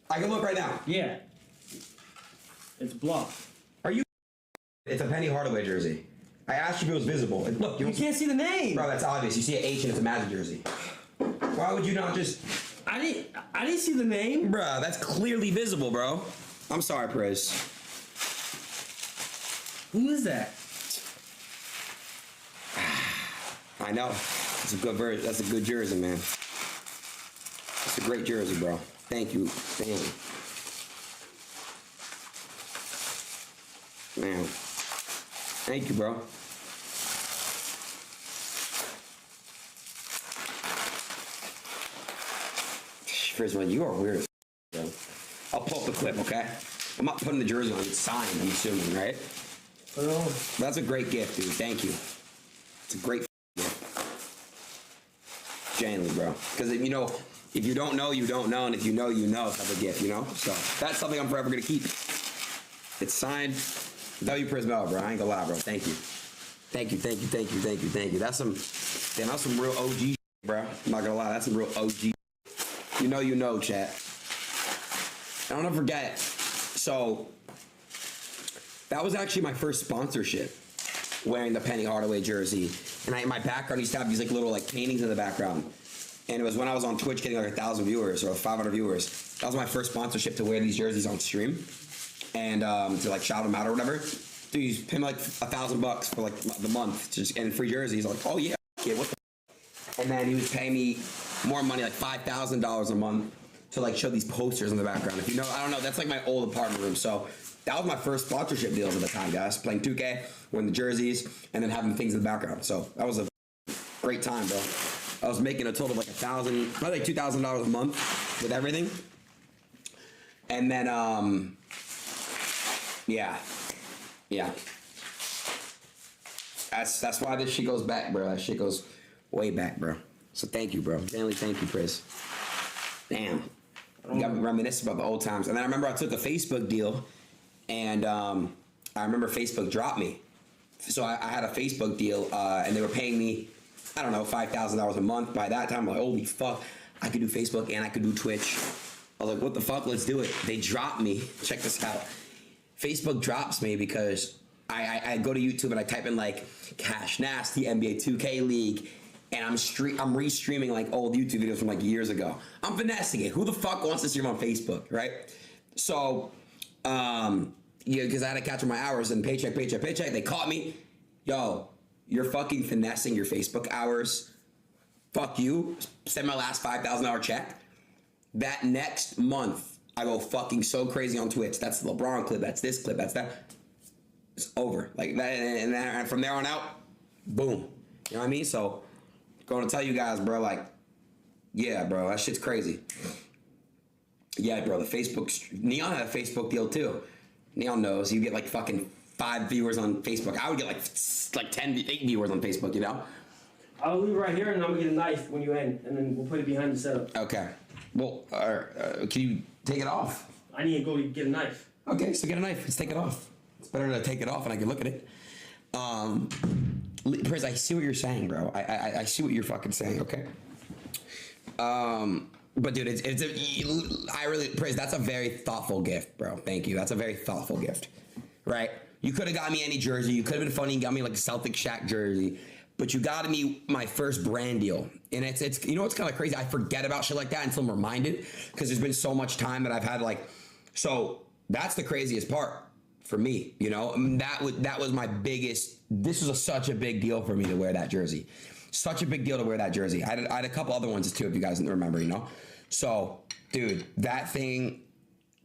I can look right now. Yeah. It's blocked. Are you? It's a Penny Hardaway jersey. I asked you if it was visible. Look, You can't see the name. bro, that's obvious. You see an H and it's a Magic jersey. Why would you not just? I didn't see the name. Bruh, that's clearly visible, bro. I'm sorry, Perez. Who is that? I know. It's a good version. That's a good jersey, man. It's a great jersey, bro. Thank you. Damn. Man. Thank you, bro. First one, you are weird as bro. I'll pull up the clip, okay? I'm not putting the jersey on. It's signed, I'm assuming, right? Oh. That's a great gift, dude. Thank you. It's a great gift. Genuinely, bro. Because if you know, if you don't know, you don't know, and if you know, you know type of gift, you know? So that's something I'm forever gonna keep. It's signed W Prismel, bro. I ain't gonna lie, bro. Thank you. Thank you, thank you, thank you, thank you, thank you. That's some, damn, that's some real OG shit, bro. I'm not gonna lie, that's some real OG. You know, chat. I don't ever forget. So that was actually my first sponsorship, wearing the Penny Hardaway jersey. And in my background used to have these like little like paintings in the background. And it was when I was on Twitch getting like 1,000 viewers or 500 viewers. That was my first sponsorship to wear these jerseys on stream. And to like shout them out or whatever. Dude, you pay me like $1,000 for like the month, just and free jerseys. Like, oh yeah, kid, what the? And then he was paying me more money, like $5,000 a month, to like show these posters in the background. If you know, I don't know, that's like my old apartment room. So that was my first sponsorship deals at the time, guys. Playing 2K, wearing the jerseys, and then having things in the background. So that was a great time, bro. I was making a total of like $1,000, probably like $2,000 a month with everything. And then, yeah. That's why this shit goes back, bro. That shit goes way back, bro. So thank you, bro. Genuinely thank you, Chris. Damn. You got me reminiscing about the old times. And then I remember I took a Facebook deal, and I remember Facebook dropped me. So I had a Facebook deal, and they were paying me, I don't know, $5,000 a month. By that time, I'm like, holy fuck, I could do Facebook and I could do Twitch. I was like, what the fuck, let's do it. They dropped me. Check this out. Facebook drops me because I go to YouTube and I type in like Cash Nasty, NBA 2K League, and I'm restreaming like old YouTube videos from like years ago. I'm finessing it. Who the fuck wants to stream on Facebook, right? So, yeah, because I had to capture my hours and paycheck. They caught me. Yo, you're fucking finessing your Facebook hours. Fuck you. Send my last $5,000 check. That next month, I go fucking so crazy on Twitch. That's the LeBron clip. That's this clip. That's that. It's over. Like that, and from there on out, boom. You know what I mean? So, going to tell you guys, bro. Like, yeah, bro, that shit's crazy. Yeah, bro. The Facebook Neon had a Facebook deal too. Neon knows you get like fucking 5 viewers on Facebook. I would get like 8 viewers on Facebook. You know? I'll leave it right here, and I'm gonna get a knife when you end, and then we'll put it behind the setup. Okay. Well, can you take it off? I need to go get a knife. Okay, so get a knife. Let's take it off. It's better to take it off and I can look at it. Prince, I see what you're saying, bro. I see what you're fucking saying. Okay. But dude, Prince, that's a very thoughtful gift, bro. Thank you. That's a very thoughtful gift, right? You could have got me any jersey. You could have been funny and got me like a Celtic Shaq jersey. But you got me my first brand deal. And it's you know what's kind of crazy? I forget about shit like that until I'm reminded, because there's been so much time that I've had like, so that's the craziest part for me, you know? I mean, that was my biggest, this was such a big deal for me to wear that jersey. Such a big deal to wear that jersey. I had a couple other ones too, if you guys remember, you know? So, dude, that thing,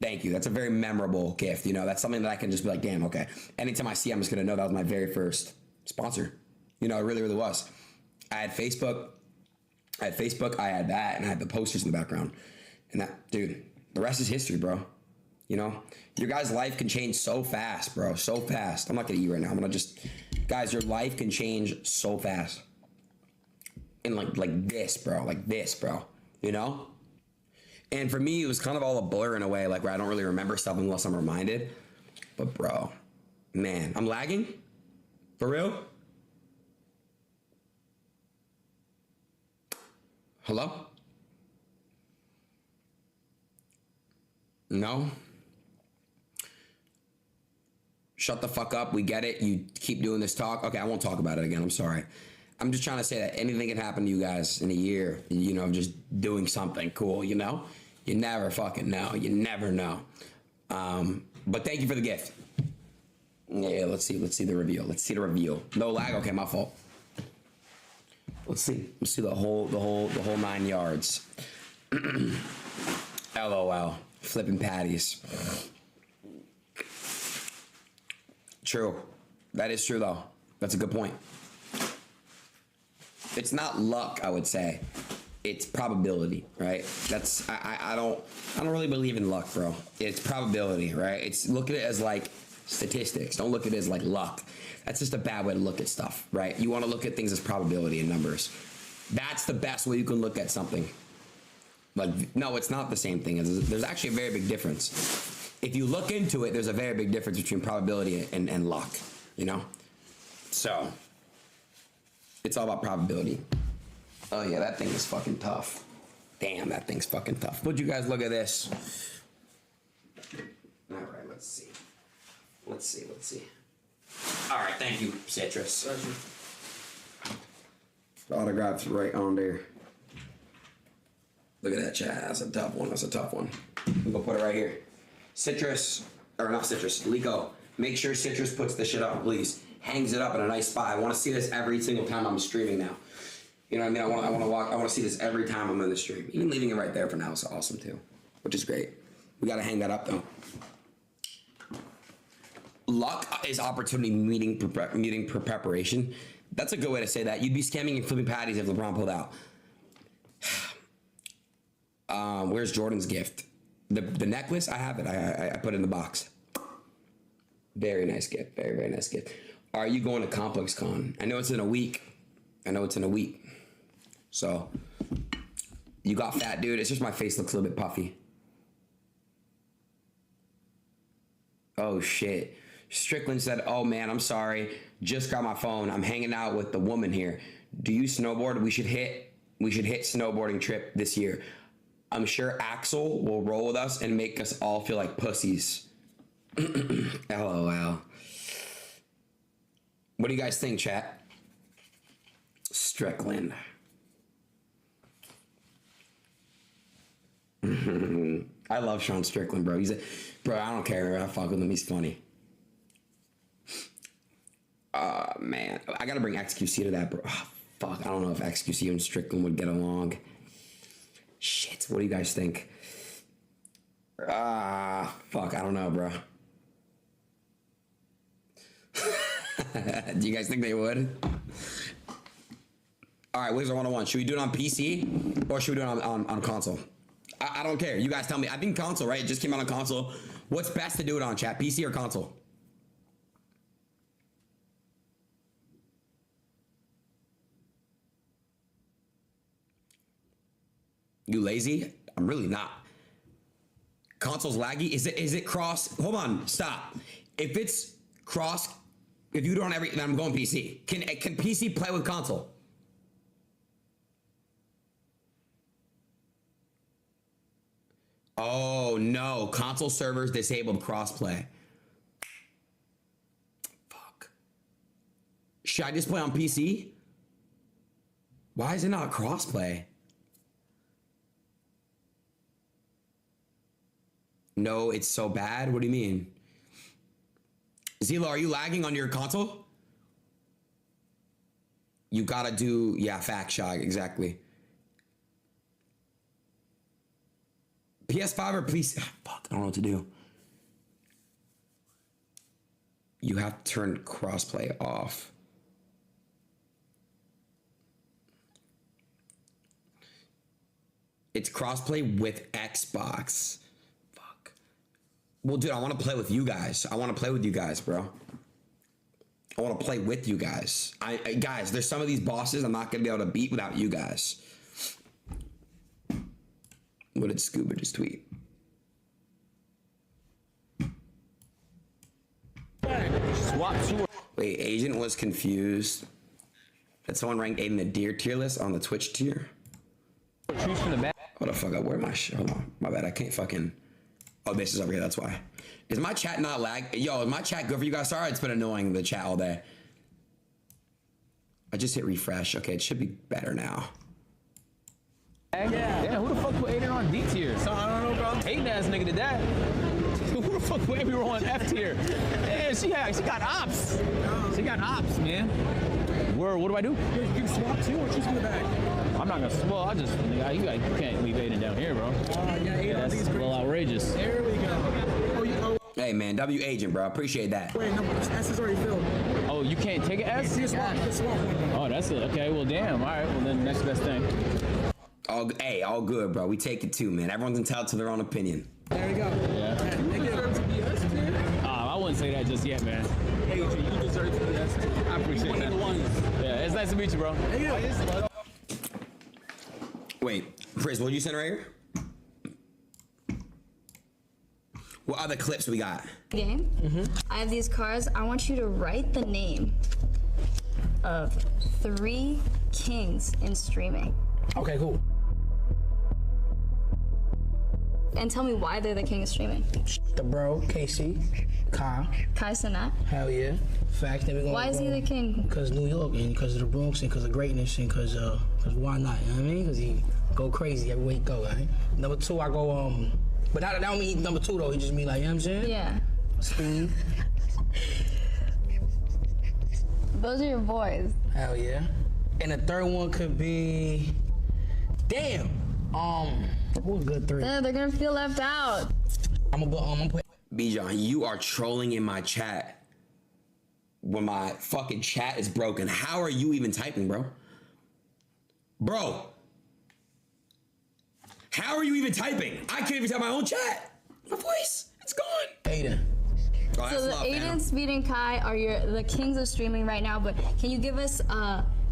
thank you. That's a very memorable gift, you know? That's something that I can just be like, damn, okay. Anytime I see, I'm just gonna know that was my very first sponsor. You know, it really, really was. I had Facebook, I had that, and I had the posters in the background. And that, dude, the rest is history, bro. You know, your guys' life can change so fast, bro, so fast. I'm not gonna eat right now. I'm gonna just, guys, your life can change so fast. And like this, bro, you know? And for me, it was kind of all a blur in a way, like where I don't really remember stuff unless I'm reminded. But bro, man, I'm lagging? For real? Hello? No? Shut the fuck up. We get it. You keep doing this talk. Okay, I won't talk about it again. I'm sorry. I'm just trying to say that anything can happen to you guys in a year, you know, just doing something cool, you know? You never fucking know. You never know. But thank you for the gift. Yeah, let's see the reveal. Let's see the reveal. No lag. Okay, my fault. Let's see the whole 9 yards. LOL. Flipping patties. True. That is true though. That's a good point. It's not luck, I would say. It's probability, right? That's I don't really believe in luck, bro. It's probability, right? It's look at it as like statistics. Don't look at it as like luck. That's just a bad way to look at stuff, right? You want to look at things as probability and numbers. That's the best way you can look at something. Like, no, it's not the same thing. There's actually a very big difference. If you look into it, there's a very big difference between probability and luck, you know? So, it's all about probability. Oh yeah, that thing is fucking tough. Damn, that thing's fucking tough. Would you guys look at this? All right, let's see. Let's see. All right, thank you, Citrus. The autograph's right on there. Look at that, chat. That's a tough one. That's a tough one. We're gonna put it right here. Citrus, or not Citrus, Lico. Make sure Citrus puts the shit up, please. Hangs it up in a nice spot. I want to see this every single time I'm streaming now. You know what I mean? I want to see this every time I'm in the stream. Even leaving it right there for now is awesome too, which is great. We gotta hang that up though. Luck is opportunity meeting preparation. That's a good way to say that. You'd be scamming and flipping patties if LeBron pulled out. Where's Jordan's gift? The necklace, I have it. I put it in the box. Very nice gift. Very, very nice gift. Are you going to Complex Con? I know it's in a week. So, you got fat, dude. It's just my face looks a little bit puffy. Oh, shit. Strickland said, oh, man, I'm sorry. Just got my phone. I'm hanging out with the woman here. Do you snowboard? We should hit snowboarding trip this year. I'm sure Axel will roll with us and make us all feel like pussies. LOL. What do you guys think, chat? Strickland. I love Sean Strickland, bro. Bro, I don't care. I fuck with him. He's funny. Man. I gotta bring XQC to that, bro. Oh, fuck. I don't know if XQC and Strickland would get along. Shit. What do you guys think? Fuck. I don't know, bro. Do you guys think they would? All right, Wizard 101. Should we do it on PC or should we do it on console? I don't care. You guys tell me. I think console, right? It just came out on console. What's best to do it on, chat? PC or console? You lazy? I'm really not. Console's laggy? Is it cross? Hold on, stop. If it's cross, if you do it on every, then I'm going PC. Can PC play with console? Oh no, console servers disabled crossplay. Fuck. Should I just play on PC? Why is it not crossplay? No, it's so bad. What do you mean? Zilo, are you lagging on your console? You gotta do, yeah, fact shot, exactly. PS5 or please, fuck, I don't know what to do. You have to turn crossplay off. It's crossplay with Xbox. Well, dude, I want to play with you guys. I want to play with you guys, bro. I want to play with you guys. Guys, there's some of these bosses I'm not going to be able to beat without you guys. What did Scuba just tweet? Wait, Agent was confused that someone ranked Aiden the deer tier list on the Twitch tier? Hold the fuck up. Where am I? Hold on. My bad. I can't fucking... Oh, this is over here. That's why. Is my chat not lag? Yo, is my chat good for you guys? Sorry, it's been annoying the chat all day. I just hit refresh. Okay, it should be better now. Yeah, who the fuck put Adin on D tier? So I don't know, bro. Hating ass nigga did that. Who the fuck put Amy on F tier? Yeah, she got ops. She got ops, man. Where? What do I do? You can swap too, or just in the bag. I'm not gonna swap. I just you can't leave Adin down here, bro. That's a little outrageous. There we go. Hey man, W agent, bro. Appreciate that. Wait, no, S is already filled. Oh, you can't take an S? You can swap. Oh, that's it. Okay, well, damn. All right, well then next best thing. All good, bro. We take it too, man. Everyone's entitled to their own opinion. There you go. Yeah. I wouldn't say that just yet, man. Hey, you deserve to be S tier. I appreciate that. Yeah, it's nice to meet you, bro. Wait, Chris, what did you send right here? What other clips we got? Game. I have these cards. I want you to write the name of 3 kings in streaming. Okay, cool. And tell me why they're the king of streaming. The bro, KC, KaiCenat. Hell yeah. Fact that we gonna Why is he the king? Because New York and because of the Bronx and because of greatness and because why not? You know what I mean? Because he go crazy everywhere he go, right? Number 2, I go but that don't mean number 2 though. He just mean like, you know what I'm saying? Yeah. Speed. Those are your boys. Hell yeah. And the 3rd one could be, damn. What a good 3? They're gonna feel left out. I'm gonna put. Bijan, you are trolling in my chat when my fucking chat is broken. How are you even typing, bro? Bro. How are you even typing? I can't even type my own chat. My voice, it's gone. Adin. Oh, So the Adin, Speed, and Kai are the kings of streaming right now, but can you give us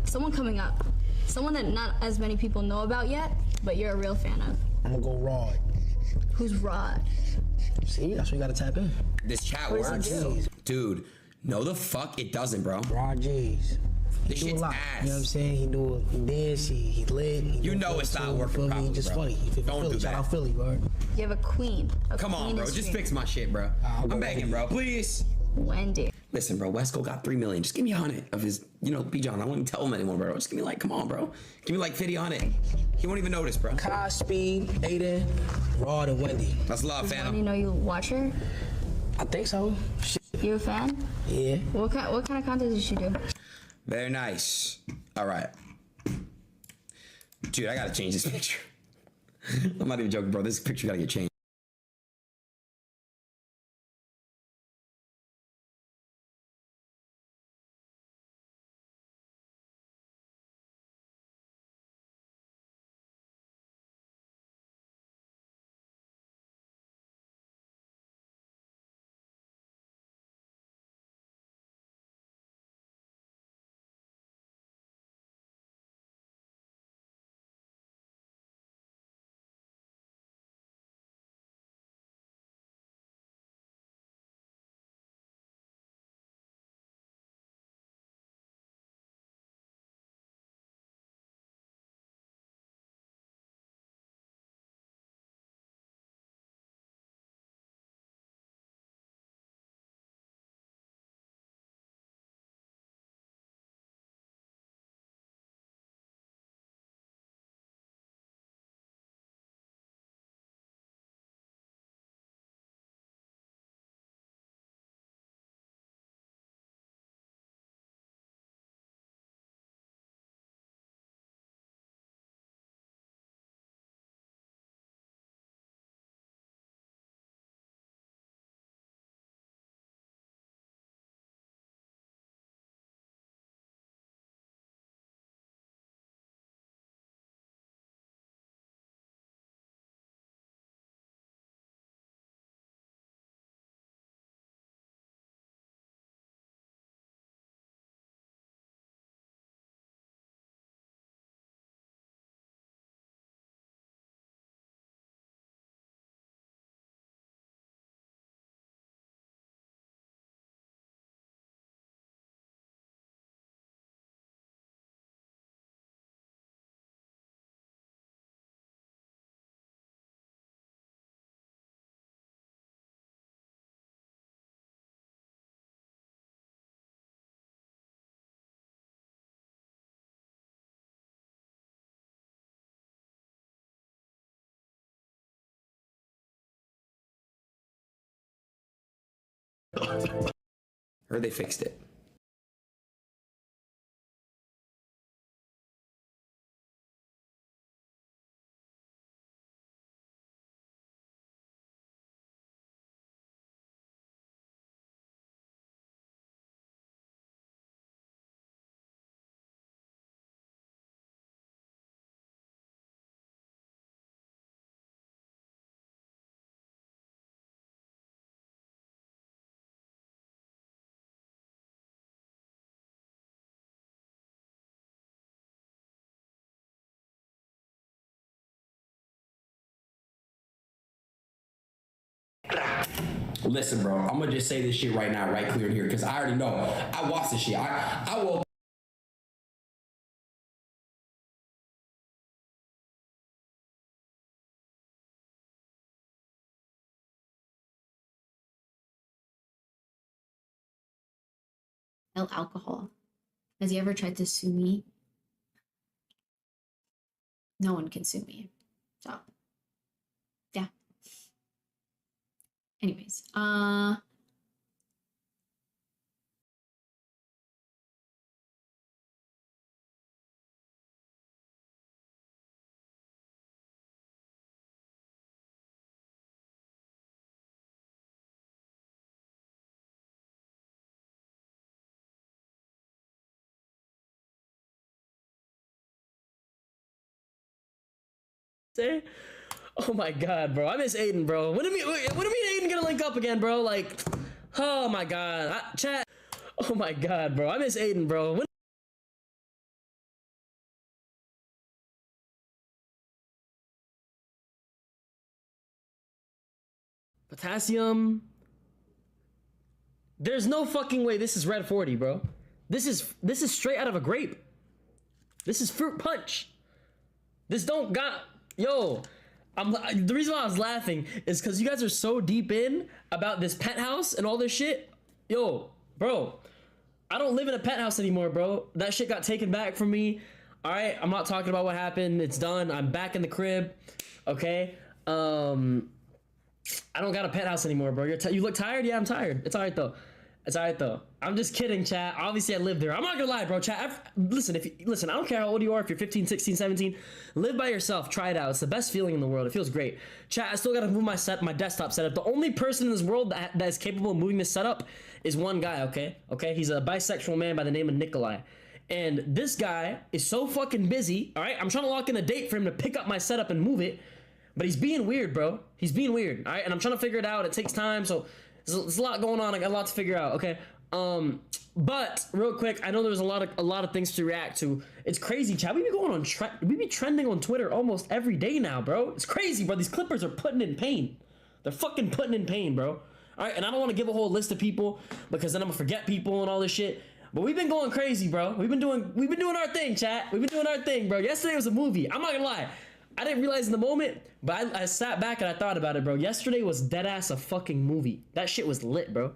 someone coming up? Someone that not as many people know about yet, but you're a real fan of. I'm gonna go Rod. Who's Rod? See, that's what you gotta tap in. This chat works. Dude, no the fuck it doesn't, bro. Rod G's. This shit's ass. You know what I'm saying? He dance, he lit. You know it's not working properly, just bro. funny. Don't do that. Shout out Philly, bro. You have a queen. Come on, bro. Just fix my shit, bro. I'm begging, bro. Please. Wendy. Listen, bro. Wesco got 3 million. Just give me 100 of his, Bijan. I won't even tell him anymore, bro. Just give me like, come on, bro. Give me like 50 on it. He won't even notice, bro. Kai, Speed, Adin, Rod, and Wendy. That's love, fam. You know you watch her? I think so. Shit. You a fan? Yeah. What kind of content does she do? Very nice. All right. Dude, I gotta change this picture. I'm not even joking, bro. This picture gotta get changed. Heard they fixed it. Listen, bro, I'm gonna just say this shit right now, right clear in here, because I already know. I watched this shit. I will. Alcohol. Has he ever tried to sue me? No one can sue me. So, yeah. Anyways, Say, oh my god, bro, I miss Aiden, bro. When do you mean Aiden gonna link up again, bro? Like, oh my god, chat. Oh my god, bro, I miss Aiden, bro. When potassium. There's no fucking way this is red 40, bro. This is straight out of a grape. This is fruit punch. This don't got yo. The reason why I was laughing is because you guys are so deep in about this penthouse and all this shit. Yo, bro, I don't live in a penthouse anymore, bro. That shit got taken back from me. All right, I'm not talking about what happened. It's done. I'm back in the crib. Okay. I don't got a penthouse anymore, bro. You look tired? Yeah, I'm tired. It's all right though. It's all right though. I'm just kidding, chat. Obviously, I live there. I'm not gonna lie, bro. Chat, listen, I don't care how old you are. If you're 15, 16, 17, live by yourself. Try it out. It's the best feeling in the world. It feels great. Chat, I still gotta move my desktop setup. The only person in this world that is capable of moving this setup is one guy. Okay. He's a bisexual man by the name of Nikolai. And this guy is so fucking busy. All right. I'm trying to lock in a date for him to pick up my setup and move it. But he's being weird, bro. He's being weird, all right? And I'm trying to figure it out. It takes time, so there's a lot going on. I got a lot to figure out, okay? But real quick, I know there's a lot of things to react to. It's crazy, chat. We be trending on Twitter almost every day now, bro. It's crazy, bro. These Clippers are putting in pain. They're fucking putting in pain, bro. All right, and I don't want to give a whole list of people because then I'm gonna forget people and all this shit. But we've been going crazy, bro. We've been doing our thing, chat. We've been doing our thing, bro. Yesterday was a movie. I'm not gonna lie. I didn't realize in the moment, but I sat back and I thought about it, bro. Yesterday was deadass a fucking movie. That shit was lit, bro.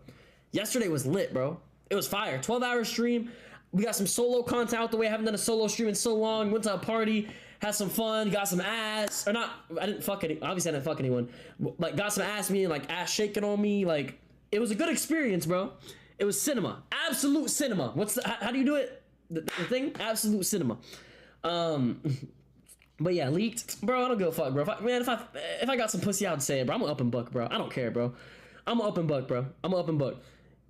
Yesterday was lit, bro. It was fire. 12-hour stream. We got some solo content out the way. I haven't done a solo stream in so long. Went to a party, had some fun, got some ass. Or not, I didn't fuck any. Obviously, I didn't fuck anyone. Like, got some ass me and like ass shaking on me. Like, it was a good experience, bro. It was cinema. Absolute cinema. How do you do it? The thing? Absolute cinema. But yeah, leaked, bro. I don't give a fuck, bro. If I got some pussy out to say it, bro, I'm gonna up and buck, bro. I don't care, bro. I'm gonna up and buck, bro. I'm gonna up and buck.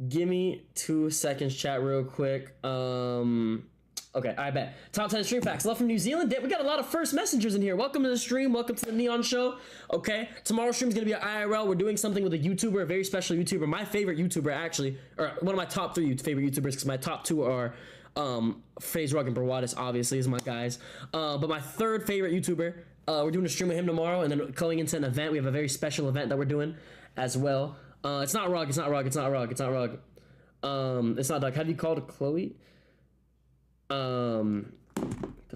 Give me 2 seconds, chat, real quick. Okay, I bet. Top 10 stream facts. Love from New Zealand. We got a lot of first messengers in here. Welcome to the stream. Welcome to the Neon Show. Okay, tomorrow's stream is gonna be at IRL. We're doing something with a YouTuber, a very special YouTuber, my favorite YouTuber actually, or one of my top 3 favorite YouTubers, because my top 2 are FaZe Rug and Brawadis, obviously, is my guys. But my 3rd favorite YouTuber, we're doing a stream with him tomorrow, and then going into an event. We have a very special event that we're doing as well. It's not Rug. It's not Rug. It's not Rug. It's not Rug. It's not Doug. Have you called Chloe? The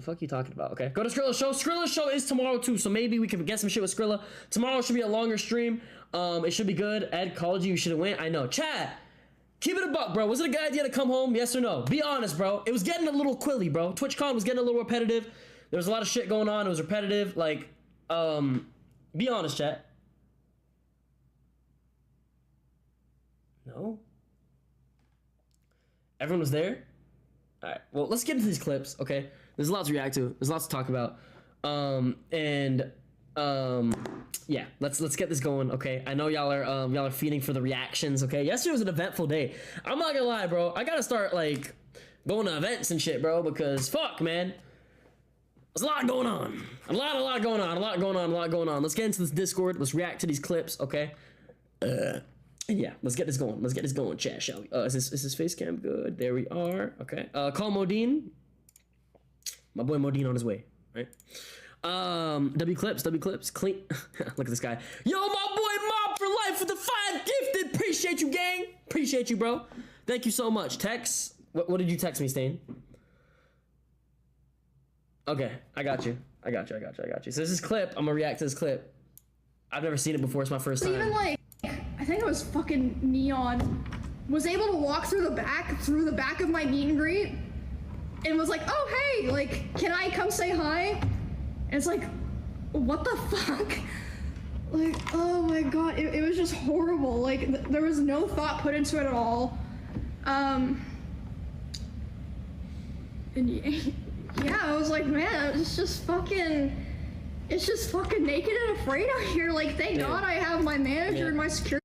fuck you talking about? Okay, go to Skrilla's show. Skrilla's show is tomorrow too, so maybe we can get some shit with Skrilla. Tomorrow should be a longer stream. It should be good. Ed called you. You should have went. I know. Chat. Keep it a buck, bro. Was it a good idea to come home? Yes or no? Be honest, bro. It was getting a little quilly, bro. TwitchCon was getting a little repetitive. There was a lot of shit going on. It was repetitive. Like, be honest, chat. No? Everyone was there? Alright, well, let's get into these clips, okay? There's a lot to react to. There's lots to talk about. Yeah, let's get this going, okay? I know y'all are feeding for the reactions, okay? Yesterday was an eventful day. I'm not gonna lie, bro. I gotta start, like, going to events and shit, bro, because fuck, man. There's a lot going on. A lot going on. Let's get into this Discord. Let's react to these clips, okay? Yeah, let's get this going, chat, shall we? Is this face cam good? There we are, okay. Call Modine. My boy Modine on his way, right? W clips, clean. Look at this guy. Yo, my boy Mob for life with the 5 gifted. Appreciate you, gang. Appreciate you, bro. Thank you so much. Text. What did you text me, Stain? Okay, I got you. So this is clip. I'm gonna react to this clip. I've never seen it before. It's my first time. Even like, I think it was fucking Neon, was able to walk through the back of my meet and greet, and was like, oh hey, like, can I come say hi? And it's like, what the fuck? Like, oh my god, it was just horrible. Like, there was no thought put into it at all. And yeah, I was like, man, it's just fucking naked and afraid out here. Like, thank God I have my manager and my security.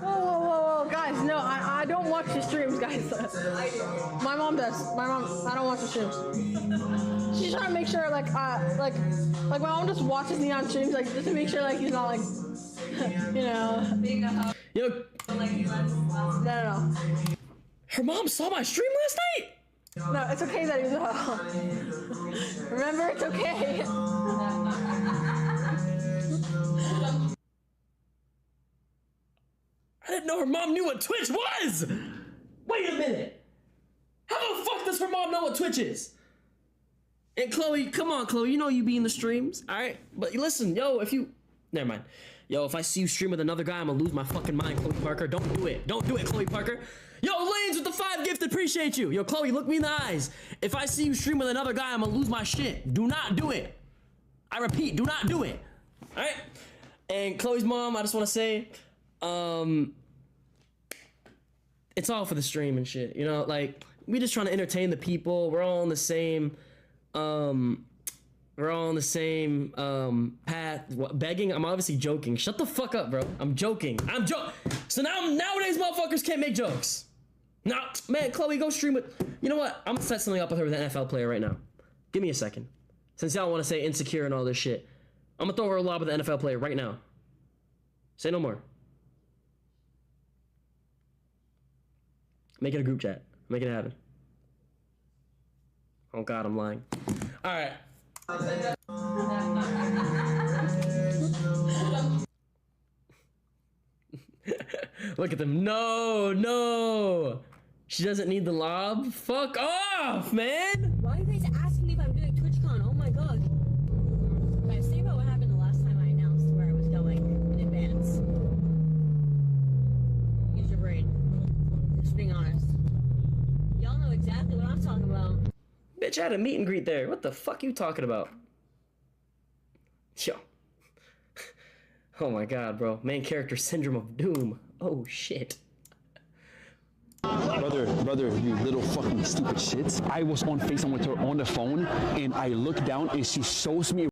Whoa, guys, no, I don't watch the streams, guys. My mom does. I don't watch the streams. She's trying to make sure, like my mom just watches Neon streams, like, just to make sure, like, he's not, like, you know. Yo. No. Her mom saw my stream last night? No, it's okay that he's not. Remember, it's okay. I didn't know her mom knew what Twitch was! Wait a minute! How the fuck does her mom know what Twitch is? And Chloe, come on, Chloe, you know you be in the streams, alright? But listen, yo, never mind. Yo, if I see you stream with another guy, I'm gonna lose my fucking mind, Chloe Parker. Don't do it, Chloe Parker. Yo, Lanes with the 5 gift, appreciate you. Yo, Chloe, look me in the eyes. If I see you stream with another guy, I'm gonna lose my shit. Do not do it. I repeat, do not do it. Alright? And Chloe's mom, I just wanna say, it's all for the stream and shit, you know, like, we just trying to entertain the people. We're all on the same path. What, begging? I'm obviously joking. Shut the fuck up, bro. I'm joking. So nowadays motherfuckers can't make jokes. Nah, man, Chloe, go stream with, you know what? I'm gonna set something up with her with an NFL player right now. Give me a second. Since y'all want to say insecure and all this shit, I'm gonna throw her a lob with an NFL player right now. Say no more. Make it a group chat. Make it happen. Oh God, I'm lying. All right. Look at them. No. She doesn't need the lob. Fuck off, man. Why are you guys asking me if I'm doing TwitchCon? Oh my God. Guys, think about what happened the last time I announced where I was going in advance. Use your brain. Just being honest. Y'all know exactly what I'm talking about. Bitch, I had a meet and greet there. What the fuck you talking about? Yo. Oh my God, bro. Main character syndrome of doom. Oh shit. Brother, you little fucking stupid shits. I was on FaceTime with her on the phone, and I look down and she shows me